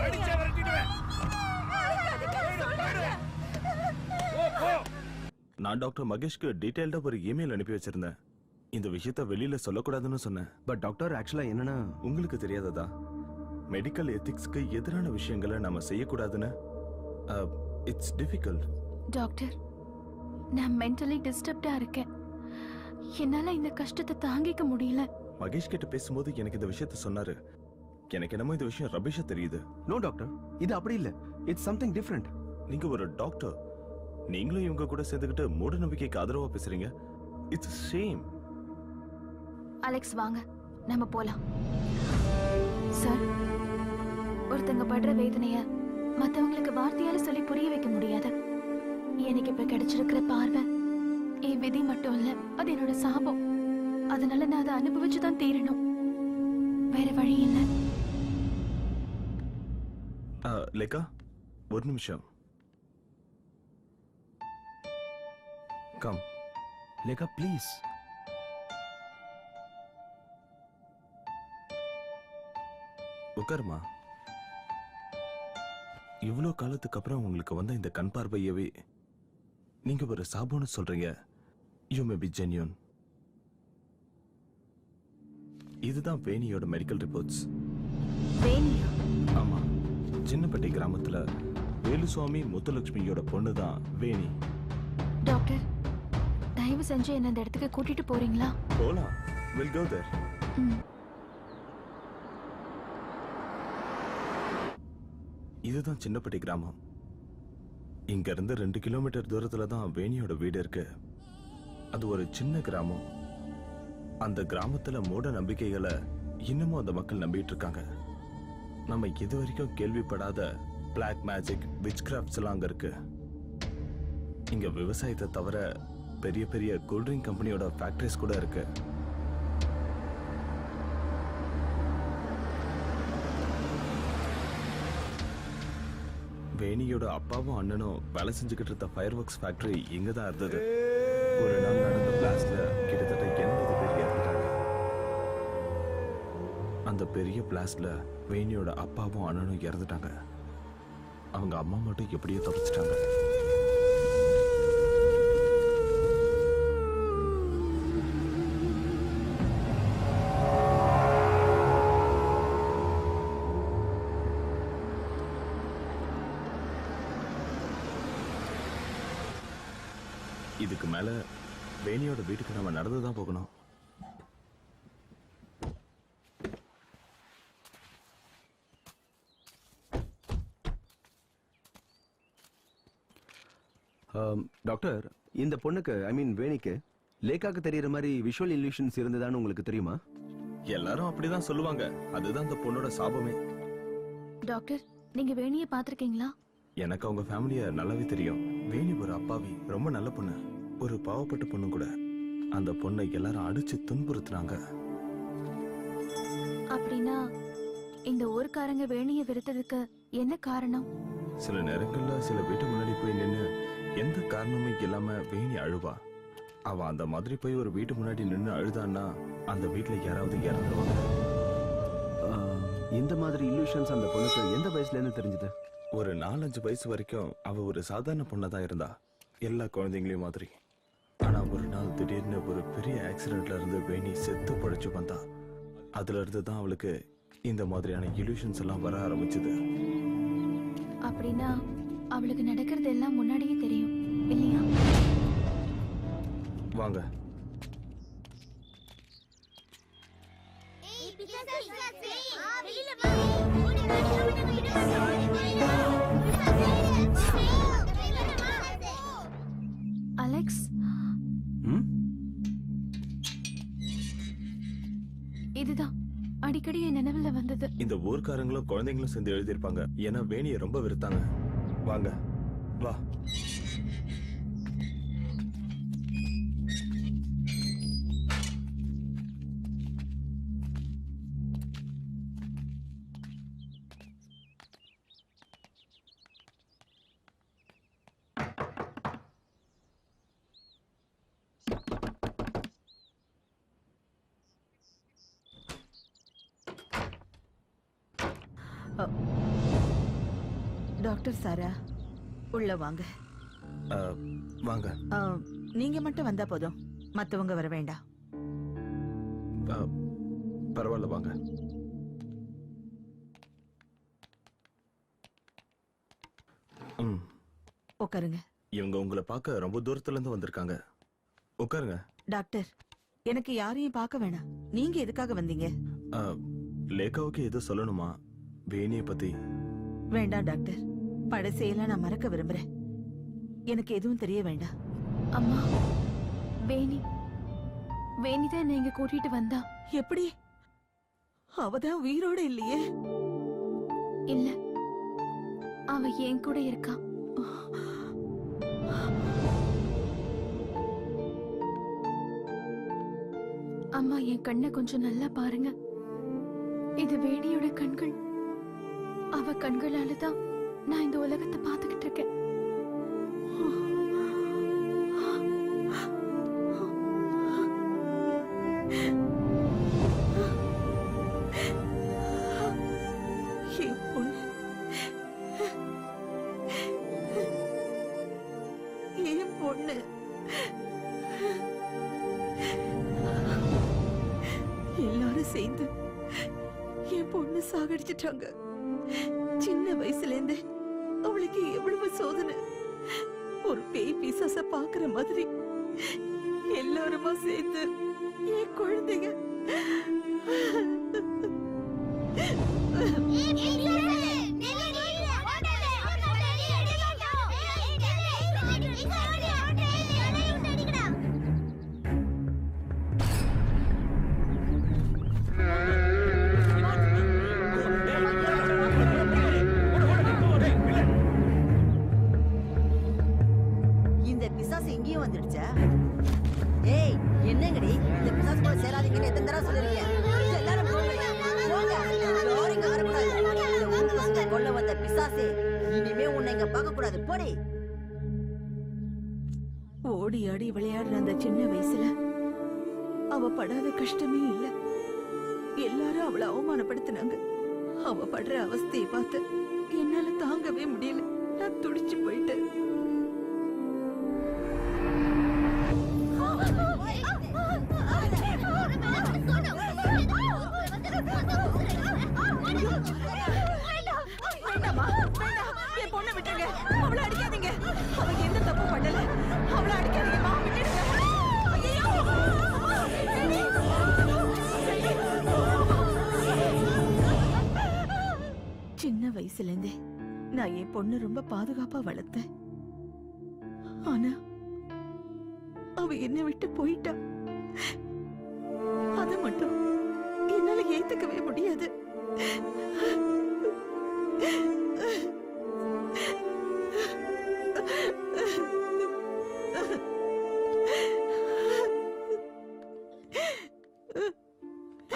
அடிச்சே விரட்டிடுவேன். நான் டாக்டர் மகேஷ்க்கு டீடைல்டா ஒரு இமெயில் அனுப்பி வச்சிருந்தேன். இந்த விஷயத்தை வெளியில சொல்லக்கூடாதுன்னு சொன்னேன். பட் டாக்டர், ஆக்சுவலா என்னன்னா, உங்களுக்கு தெரியாததா? மெடிக்கல் எத்திக்ஸ்க்கு எதிரான விஷயங்களை நாம செய்யக்கூடாதுன்னு. It's difficult. டாக்டர், நான் மென்டலி டிஸ்டர்ப்டா இருக்கேன். என்னால இந்த கஷ்டத்தை தாங்கிக்க முடியல. மகேஷ் கிட்ட பேசும்போது எனக்கு இந்த விஷயத்தை சொன்னாரு. எனக்கு என்னமோ இந்த விஷயம் ரபிஷா தெரியுது. நோ டாக்டர், இது அப்படி இல்ல. It's something different. நீங்க ஒரு டாக்டர், நீங்களும் இவங்க கூட சேர்ந்துக்கிட்டு மூட நம்பிக்கைக்கு ஆதரவா பேசுறீங்க. It's shame. அலெக்ஸ், வாங்க நம்ம போலாம். சார், ஒருத்தங்க படுற வேதனைய மத்தவங்களுக்கு வார்த்தையால சொல்லி புரிய வைக்க முடியாது. எனக்கு இப்ப கிடைச்சிருக்கிற பார்வை என் விதி மட்டும் இல்ல, அது என்னோட சாபம். அதனால நான் அதை அனுபவிச்சுதான் தீரணும். வேற வழி இல்ல. லேகா, ஒரு நிமிஷம். கம். லேகா, ப்ளீஸ். உட்காருமா. இவ்வளோ காலத்துக்கு அப்புறம் உங்களுக்கு வந்த இந்த கண் பார்வையவே நீங்க ஒரு சாபம்னு சொல்றீங்க. You may be genuine. இதுதான் வேணியோட மெடிக்கல் ரிப்போர்ட்ஸ். வேணியா? ஆமா, சின்னப்பட்டி கிராமத்துல வேலுசுவாமி முத்துலட்சுமியோட பொண்ணு தான் வேணி. டாக்டர், தயவு செஞ்சு என்ன இந்த இடத்துக்கு கூட்டிட்டு போறீங்களா? போலாம். We'll go there. இதுதான் சின்னப்பட்டி கிராமம். இங்க இருந்து 2 கிலோமீட்டர் தூரத்துல தான் வேணியோட வீடு இருக்கு. அது ஒரு சின்ன கிராமம். அந்த கிராமத்துல மூட நம்பிக்கைகளை இன்னமும் அந்த மக்கள் நம்பிட்டு இருக்காங்க. நம்ம இது வரைக்கும் கேள்விப்படாத பிளாக் மேஜிக், விச் கிராஃப்ட்ஸ் எல்லாம் அங்க இருக்கு. இங்க விவசாயத்தை தவிர பெரிய பெரிய கூல்ட்ரிங்க் கம்பெனியோட ஃபேக்டரிஸ் கூட இருக்கு. வேணியோட அப்பாவும் அண்ணனும் வேலை செஞ்சுக்கிட்டு இருந்த ஃபயர் ஒர்க்ஸ் ஃபேக்டரி இங்க தான் இருந்தது. ஒரு நாள் நடந்த பிளாஸ்ட்ல கிட்டத்தட்ட 80 பேர் இறந்துட்டாங்க. அந்த பெரிய பிளாஸ்ட்ல வேணியோட அப்பாவும் அண்ணனும் இறந்துட்டாங்க. அவங்க அம்மா மட்டும் எப்படியோ தப்பிச்சிட்டாங்க. இதுக்கு மேல வேணியோட வீட்டுக்கு நம்ம நடந்துதான் போகணும். டாக்டர், இந்த பொண்ணுக்கு ஐ மீன் வேணிக்கு லேக்காக்கு தெரியற மாதிரி விஷுவல் இல்யூஷன்ஸ் இருந்ததான்னு உங்களுக்கு தெரியுமா? எல்லாரும் அப்படிதான் சொல்லுவாங்க. அதுதான் அந்த பொண்ணோட சாபமே. டாக்டர், நீங்க வேணியை பாத்திருக்கீங்களா? எனக்கு அவங்க ஃபேமிலிய நல்லாவே தெரியும். வேணி ஒரு அப்பாவி, ரொம்ப நல்ல பொண்ணு, ஒரு பாவப்பட்ட பொண்ணு கூட. அந்த பொண்ணை எல்லாரும் அடிச்சு துன்புறுத்துனாங்க. அப்படின்னா இந்த ஊர்க்காரங்க வேணியை வெறுத்ததுக்கு என்ன காரணம்? சில நேரங்கள்ல சில வீட்டு முன்னாடி போய் நின்னு எந்த காரணமே இல்லாம வேணி அழுவா. அவ அந்த மாதிரி போய் ஒரு வீட்டு முன்னாடி நின்னு அழுதான்னா அந்த வீட்டுல யாராவது இறந்துருவாங்க. இந்த மாதிரி இல்லூஷன்ஸ் அந்த பொண்ணுக்கு எந்த வயசுல இருந்து தெரிஞ்சது? ஒரு 4-5 வயசு வரைக்கும் அவ ஒரு சாதாரண பொண்ணதான் இருந்தா, எல்லா குழந்தைங்களையும் மாதிரி. ஆனா ஒரு நாள் திடீர்னு ஒரு பெரிய ஆக்சிடென்ட்ல இருந்து வேணி செத்து படைச்சு வந்தா. அதுல இருந்து தான் அவளுக்கு இந்த மாதிரியான இல்லூஷன்ஸ் எல்லாம் வர ஆரம்பிச்சது. அப்படின்னா அவளுக்கு நடக்கிறது எல்லாம் முன்னாடியே தெரியும் இல்லையா? வாங்க. அலெக்ஸ், இதுதான் அடிக்கடி என் நினைவுல வந்தது. இந்த ஊர்க்காரங்களும் குழந்தைங்களும் சேர்ந்து எழுதியிருப்பாங்க. ஏன்னா வேணியை ரொம்ப வெறுத்தாங்க. வாங்க வா. டாக்டர் சாரா, உள்ள வாங்க. வாங்க. நீங்க மட்டும் வந்தா போதும், மத்தவங்க வர வேண்டாம். பரவாயில்ல, வாங்க. உட்காருங்க. இவங்க உங்களை பார்க்க ரொம்ப தூரத்துல இருந்து வந்திருக்காங்க. உட்காருங்க. டாக்டர், எனக்கு யாரையும் பார்க்க வேணாம். நீங்க எதுக்காக வந்தீங்க? லேகாவுக்கு எது சொல்லணுமா வேணியை பத்தி? வேண்டாம் டாக்டர், பழசையெல்லாம் நான் மறக்க விரும்புறேன். எனக்கு எதுவும் தெரிய வேண்டாம். அம்மா, வேணி தான் நீங்க கூட்டிட்டு வந்தா. எப்படி? அவதான் உயிரோட இல்லையே? இல்ல, அவ என் கூட இருக்கா. அம்மா, என் கண்ணை கொஞ்சம் நல்லா பாருங்க. இது வேணியோட கண்கள். அவ கண்களால தான் நான் இந்த உலகத்தை பார்த்துக்கிட்டு இருக்கேன். எல்லாரும் சேர்ந்து என் பொண்ணு சாகடிச்சிட்டாங்க. சின்ன வயசுல இருந்து அவளுக்கு எவ்வளவு சோதனை. ஒரு பேய் பிசாச பாக்குற மாதிரி எல்லாருமா சேர்ந்து என் குழந்தைங்க லூசே, இனிமே உன்னை இங்க பார்க்க கூடாது, போடி. ஓடி ஆடி விளையாடுற அந்த சின்ன வயசுல அவ படாத கஷ்டமே இல்ல. எல்லாரும் அவளை அவமானப்படுத்தினாங்க. அவ படுற அவஸ்தையை பார்த்து என்னால தாங்கவே முடியல. நான் துடிச்சு போயிட்டேன். வேண்டாமா, வேண்டாம், என் பொண்ணை விட்டுருங்க. அவளை அடிக்காதீங்க. அவ எந்த தப்பு பண்ணல. அவளை அடிக்காதீங்கம்மா, விட்டுடுங்க. ஐயையோ! சின்ன வயசுல இருந்தே நான் என் பொண்ணு ரொம்ப பாதுகாப்பா வளர்த்தேன். ஆனா அவ என்னை விட்டு போயிட்டா. அத மட்டும் என்னால ஏத்துக்கவே முடியாது.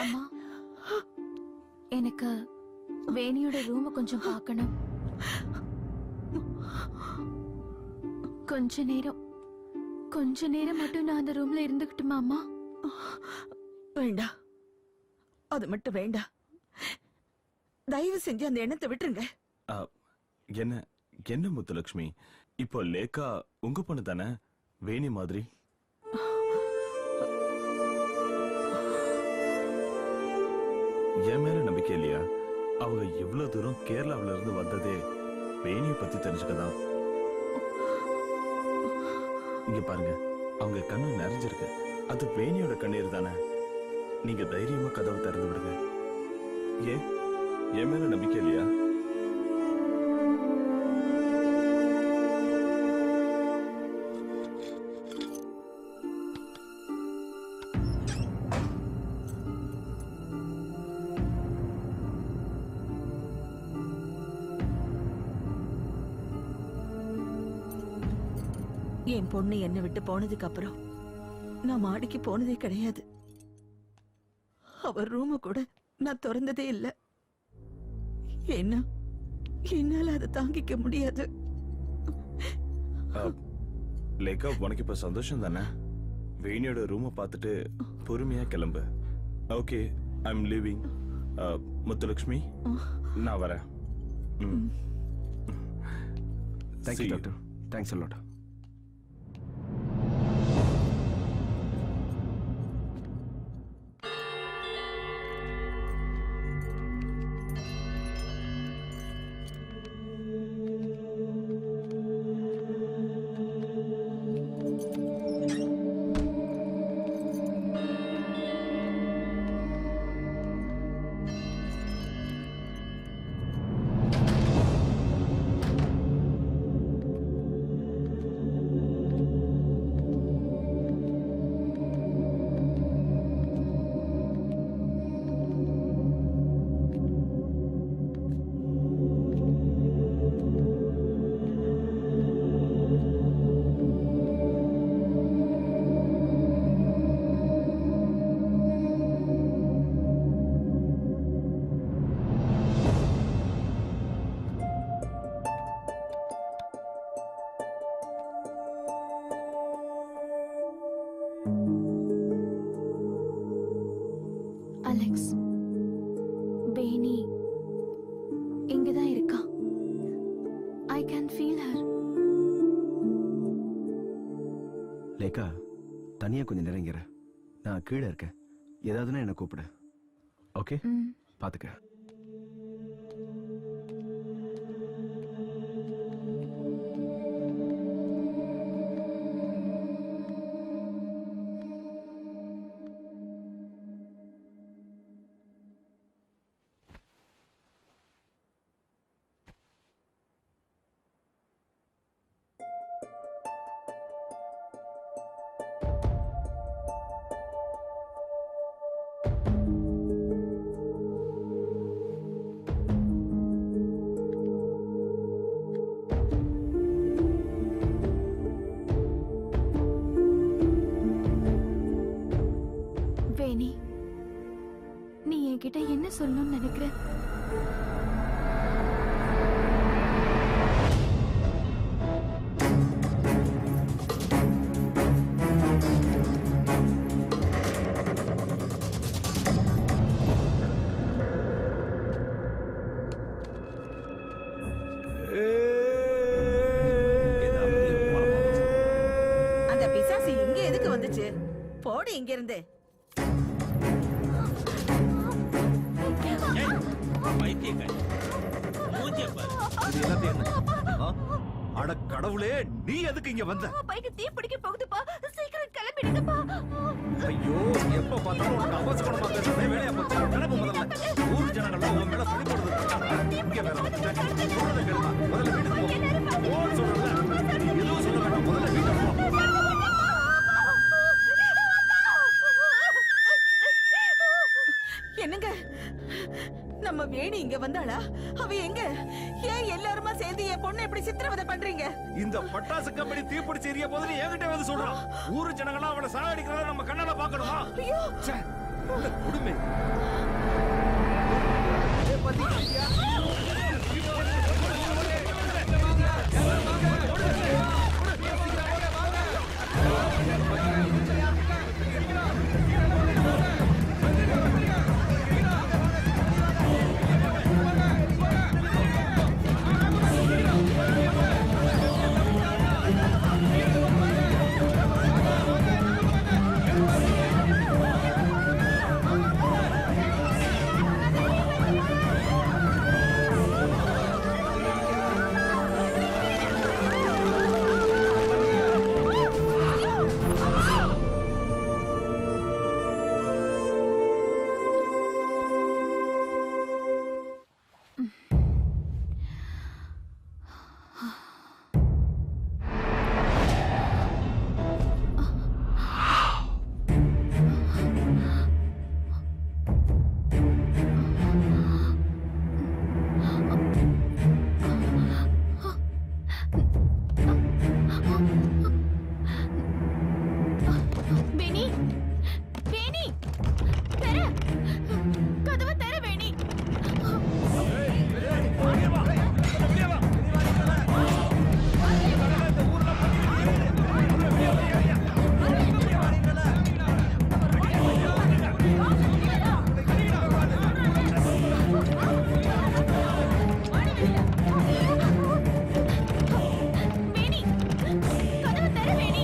அம்மா, எனக்கு வேணியோட ரூம கொஞ்சம் பார்க்கணும். கொஞ்ச நேரம் மட்டும் நான் அந்த ரூம்ல இருந்துக்கிட்டுமா அம்மா? வேண்டாம், அது மட்டும் வேண்டாம். தயவு செஞ்சு அந்த எண்ணத்தை விட்டுருங்க. என்ன என்ன முத்துலட்சுமி, இப்போ லேக்கா உங்க பொண்ணு தானே, வேணி மாதிரி? என் மேல நம்பிக்கை இல்லையா? அவங்க இவ்வளவு தூரம் கேரளாவில இருந்து வந்ததே வேணியை பத்தி தெரிஞ்சுக்கதான். இங்க பாருங்க, அவங்க கண்ணு நிறைஞ்சிருக்கு. அது வேணியோட கண்ணீர் தானே. நீங்க தைரியமா கதவை திறந்து விடுங்க. ஏன் என் மேல நம்பிக்கை இல்லையா? என் பொண்ணு என்னை விட்டு போனதுக்கு அப்புறம் நான் மாடிக்கு போனதே கிடையாது. அவர் ரூம கூட நான் திறந்ததே இல்லை. என்ன என்னால அதை தாங்கிக்க முடியாது. லேக்கா, உனக்கு இப்ப சந்தோஷம் தானே? வேணியோட ரூமை பார்த்துட்டு பொறுமையா கிளம்பு. Okay, I am leaving. Muthulakshmi, நான் வரேன். Thank you doctor. Thanks a lot. Alex, Veni இங்கதான் இருக்கா. I can feel her. Lekha, தனியா கொஞ்சம் நெருங்கிற. நான் கீழே இருக்கேன். ஏதாவதுன்னா என்ன கூப்பிடு. ஓகே, பாத்துக்க. வேணி, நீ என்கிட்ட என்ன சொல்லணும்னு நினைக்கிற? போடி இங்க இருந்து. பைத்தியக்காரி. மூஞ்சிய பாரு. இது எல்லாத்தையும் என்ன? அட கடவுளே, நீ எதுக்கு இங்க வந்த? பைக்கு தீ பிடிக்க போகுதுப்பா, சீக்கிரம் கிளம்பிடுங்கப்பா. ஐயோ, எப்ப பார்த்தாலும் உனக்கு அவசரமா பேசுறதே வேலையா போச்சு. கிளம்பு முதல்ல. ஊர் ஜனங்கள்லாம் உன் மேல பழி போடுறது. இங்க வேற வந்துட்டேன். சொல்றதை கேளுமா. முதல்ல வீட்டுக்கு போ. ஓடு சொல்றல. எதுவும் சொல்ல வேண்டாம். முதல்ல வீட்டுக்கு போ. என்னங்க, நம்ம வேணி இங்க வந்தாளா? அவ எங்க? ஏன் எல்லாருமா சேர்ந்து என் பொண்ணை இப்படி சித்திரவதை பண்றீங்க? இந்த பட்டாசு கம்பெனி தீப்பிடிச்சு எரிய போது என்கிட்ட வந்து சொல்றான். ஊரு ஜனங்கள்லாம் அவளை சாகடிக்கிறத நம்ம கண்ணால பாக்கணுமா? ச்சே, இந்த கொடுமை. வேணி, வேணி, தர, கதவை தர வேணி. வேணி, கதவை தர வேணி.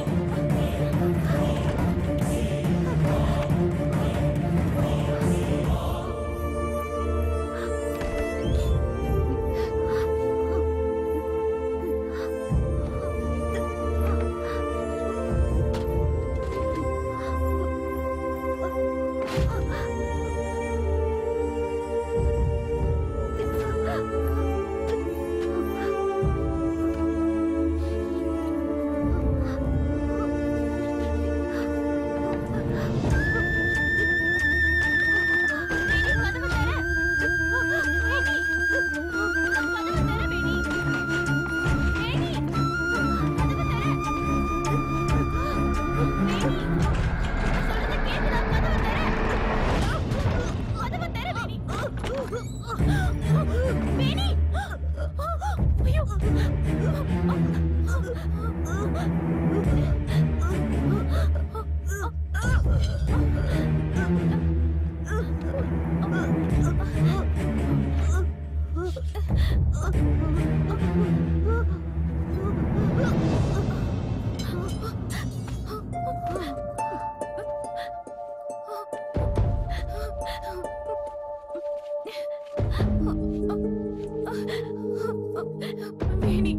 வேணி,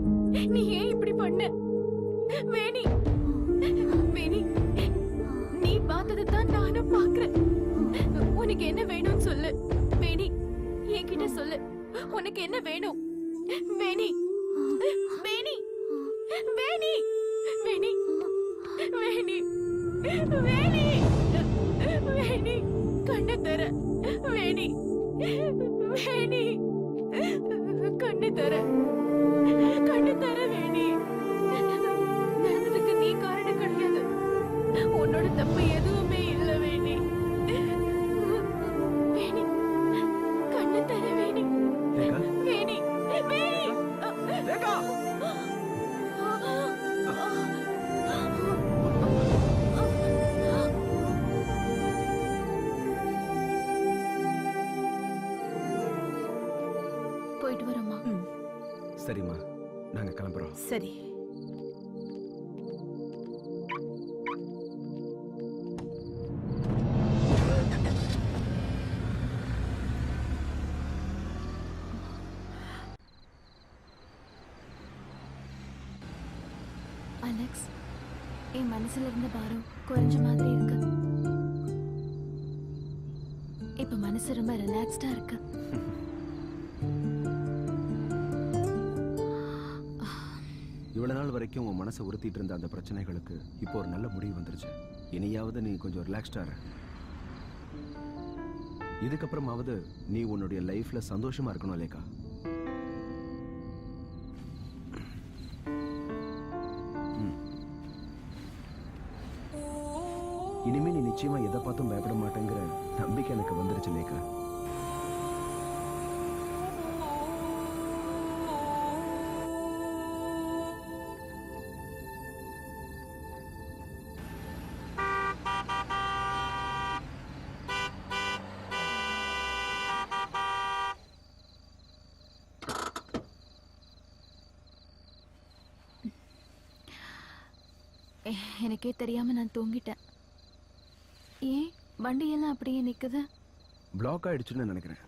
நீ ஏன் இப்படி பண்ண? வேணி, வேணி, நீ பார்த்தது தான் நானும் பார்க்கிறேன். உனக்கு என்ன வேணும்னு சொல்லு. வேணி, என்கிட்ட சொல்லு. உனக்கு என்ன வேணும்? வேணி, வேணி, வேணி, வேணி, வேணி, வேணி, வேணி, கண்ணை தர. வேணி, வேணி, கண்ணு தர, கண்ணு தர வேணி. நடந்ததுக்கு நீ காரணம் கிடையாது. உன்னோட தப்பு எதுவுமே இல்ல வேணி. வேணி, கண்ணு தர வேணி. வேணி, வேணி. போயிட்டு வரமா? சரிம்மா, நாங்க கிளம்புறோம். சரி. என் மனசுல இருந்த பாரம் குறைஞ்ச மாதிரி இருக்கு. இப்ப மனசு ரொம்ப ரிலாக்ஸ்டா இருக்கு. இவ்வளவு நாள் வரைக்கும் உன் மனசை உறுத்திட்டு இருந்த அந்த பிரச்சனைகளுக்கு இப்போ ஒரு நல்ல முடிவு வந்துருச்சு. இனியாவது நீ கொஞ்சம் ரிலாக்ஸ்டா இரு. இதுக்கப்புறமாவது நீ உன்னுடைய லைஃப்ல சந்தோஷமா இருக்கணும் லேகா. இனிமே நீ நிச்சயமா எதை பார்த்தும் பயப்பட மாட்டேங்கிற நம்பிக்கை எனக்கு வந்துருச்சு லேகா. எனக்கே தெரியாம நான் தூங்கிட்டேன். ஏன் வண்டியெல்லாம் அப்படியே நிக்குது? பிளாக் ஆயிடுச்சுன்னு நினைக்கிறேன்.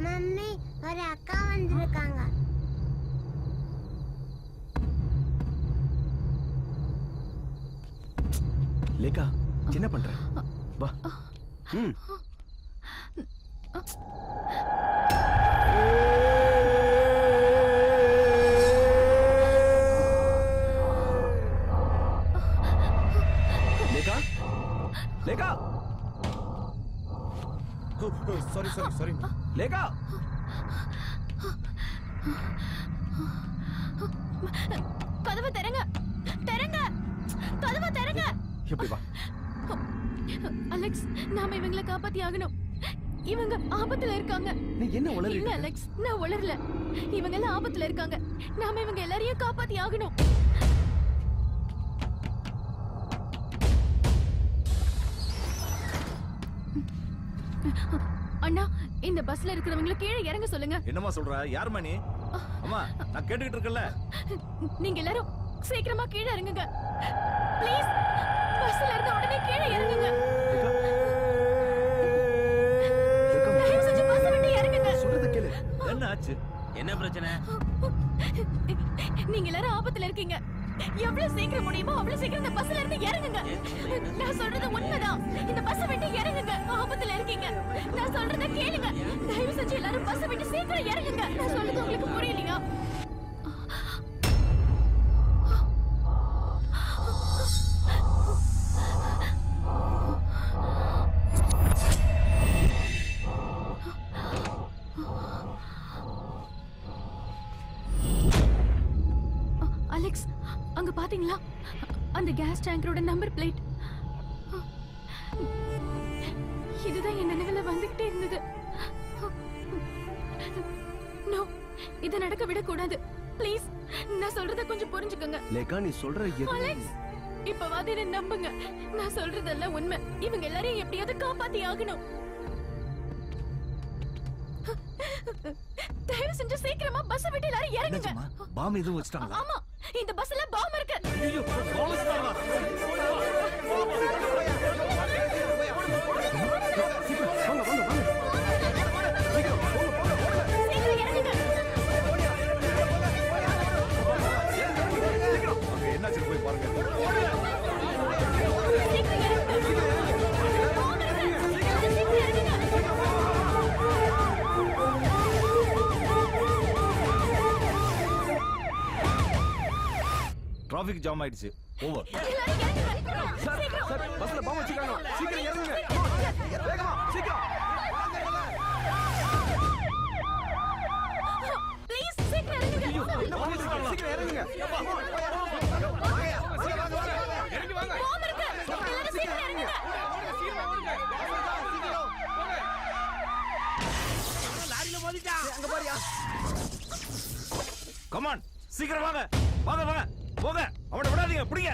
மம்மி, ஒரு அக்கா வந்திருக்காங்க. லேகா, என்ன பண்ற? வா. லேகா, லேகா. சாரி. லேகா. கதவை திறங்க, கதவை திறங்க. எப்படி வா? அலெக்ஸ், நாம இவங்களை காப்பாத்தி ஆகணும். இவங்க ஆபத்துல இருக்காங்க. நீ என்ன உளறீங்க? இல்ல அலெக்ஸ், நான் உளறல. இவங்க எல்லாம் ஆபத்துல இருக்காங்க. நாம இவங்க எல்லாரையும் காப்பாத்தி ஆகணும். அண்ணா, இந்த பஸ்ல இருக்கிறவங்கள கீழே இறங்க சொல்லுங்க. என்னமா சொல்ற? யாருமா நீ? அம்மா, நான் கேட்டுக்கிட்டு இருக்கேன்ல. நீங்க எல்லாரும் சீக்கிரமா கீழே இறங்குங்க ப்ளீஸ். பஸ்ல இருந்து உடனே கீழே இறங்குங்க. தயவு செஞ்சு பஸ் விட்டு இறங்குங்க. சொல்றது கேளு. என்ன ஆச்சு? என்ன பிரச்சனை? நீங்க எல்லாரும் ஆபத்துல இருக்கீங்க. எவ்வளவு சீக்கிரம் முடியுமோ அவ்வளவு சீக்கிரம் இந்த பஸ்ல இருந்து இறங்குங்க. நான் சொல்றது உண்மைதான். இந்த பஸ் விட்டு இறங்குங்க. ஆபத்துல இருக்கீங்க. நான் சொல்றத கேளுங்க. தயவு செஞ்சு எல்லாரும் பஸ் விட்டு சீக்கிரம் இறங்குங்க. நான் சொல்றது உங்களுக்கு புரியலையா? அலெக்ஸ், அங்க பாத்தீங்களா? அந்த கேஸ் டேங்கரோட நம்பர் பிளேட். இதுதான் என் நினைவுல வந்துகிட்டே இருந்தது. நோ, இது நடக்க விடக்கூடாது. ப்ளீஸ், நான் சொல்றத கொஞ்சம் புரிஞ்சுக்கோங்க. லேகா, நீ சொல்ற அலெக்ஸ், இப்பவாது என்ன நம்புங்க. நான் சொல்றதெல்லாம் உண்மை. இவங்க எல்லாரையும் எப்படியாவது காப்பாத்தி ஆகணும். தயவு செஞ்சு சீக்கிரமா பஸ் விட்டு எல்லாரும் இறங்குங்க. பாம் எதுவும் வச்சிட்டாங்களா? ஆமா, இந்த பஸ்ல பாம் இருக்கு. ஐயோ, பாம் வச்சிட்டாங்களா? சீக்கிரம் இறங்குங்க. என்னாச்சு போய் பாருங்க. சீக்கிரம் இறங்குங்க. பாம் இருக்கு. சீக்கிரம் இறங்குங்க. டிராபிக் ஜாம் ஆயிடுச்சு. ஓவர். எல்லாரும் இறங்குங்க. சீக்கிரம். சார், பஸ்ல பாம் வச்சிருக்காங்க. சீக்கிரம் இறங்குங்க. வேகமா, சீக்கிரம். ப்ளீஸ், சீக்கிரம் இறங்குங்க. என்ன பண்ணிட்டு சீக்கிரம் இறங்குங்க. பாம் இருக்கு. எல்லாரும் சீக்கிரம் இறங்குங்க. மோதிட்டான். அங்க பாரியா. கமான், சீக்கிரம் வாங்க. வாங்க வாங்க. போங்க. அவனை விடாதீங்க. பிடிங்க.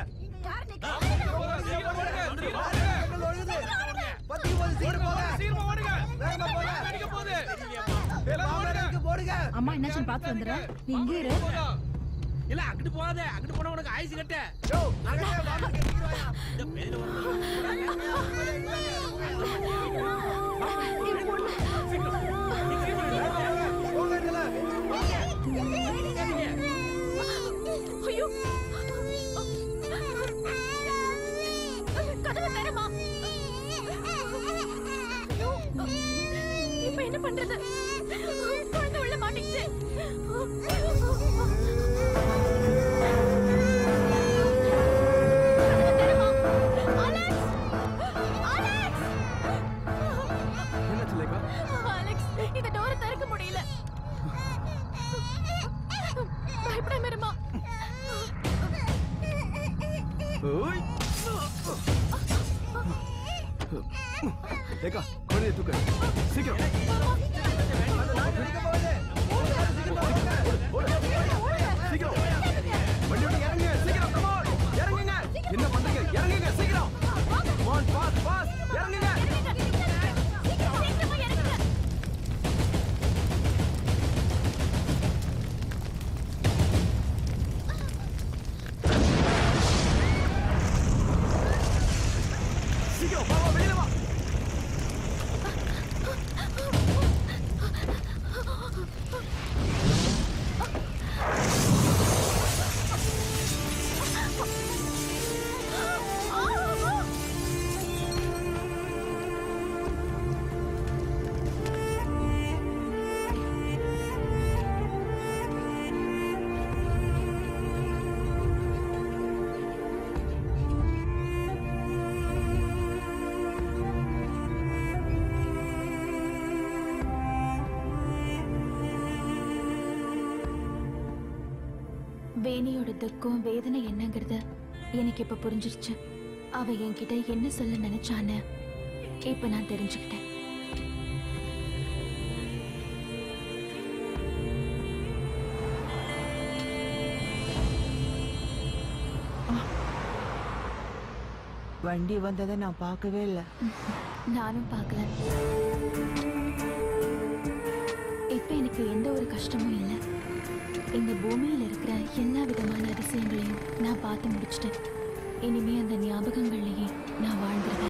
அம்மா என்னாச்சுன்னு பார்த்து வந்துடுறேன். நீ இங்கே இரு. இல்ல அங்கிட்டு போகாத. அங்கிட்டு போனா உனக்கு ஆயுசு கட்ட. இந்த பேர்ல ஐயோ கதவை தரமா. இப்ப என்ன பண்றது? குழந்தை உள்ள மாட்டிக்கிச்சு. அலெக்ஸ், இந்த டோரை திறக்க முடியல. பயப்படாம இருமா. லேக்கா, குழந்தைய தூக்கு. சீக்கிரம். சீக்கிரம். வண்டி விட்டு இறங்குங்க. சீக்கிரம். come on. இறங்குங்க. என்ன பண்றீங்க? இறங்குங்க. சீக்கிரம். come on, fast, fast. இறங்குங்க. சீக்கிரம். வா, வா, வெளியில வா. வேணியோட துக்கம் வேதனை என்னங்கிறது எனக்கு இப்ப புரிஞ்சிருச்சு. அவ என்கிட்ட என்ன சொல்ல நினைச்சான்னு இப்ப நான் தெரிஞ்சுக்கிட்டேன். வண்டி வந்ததை நான் பார்க்கவே இல்லை. நானும் பார்க்கல. இப்ப எனக்கு எந்த ஒரு கஷ்டமும் இல்லை. இந்த பூமியில இருக்கிற எல்லா விதமான அதிசயங்களையும் நான் பார்த்து முடிச்சிட்டேன். இனிமே அந்த ஞாபகங்கள்லயே நான் வாழ்ந்துருவேன்.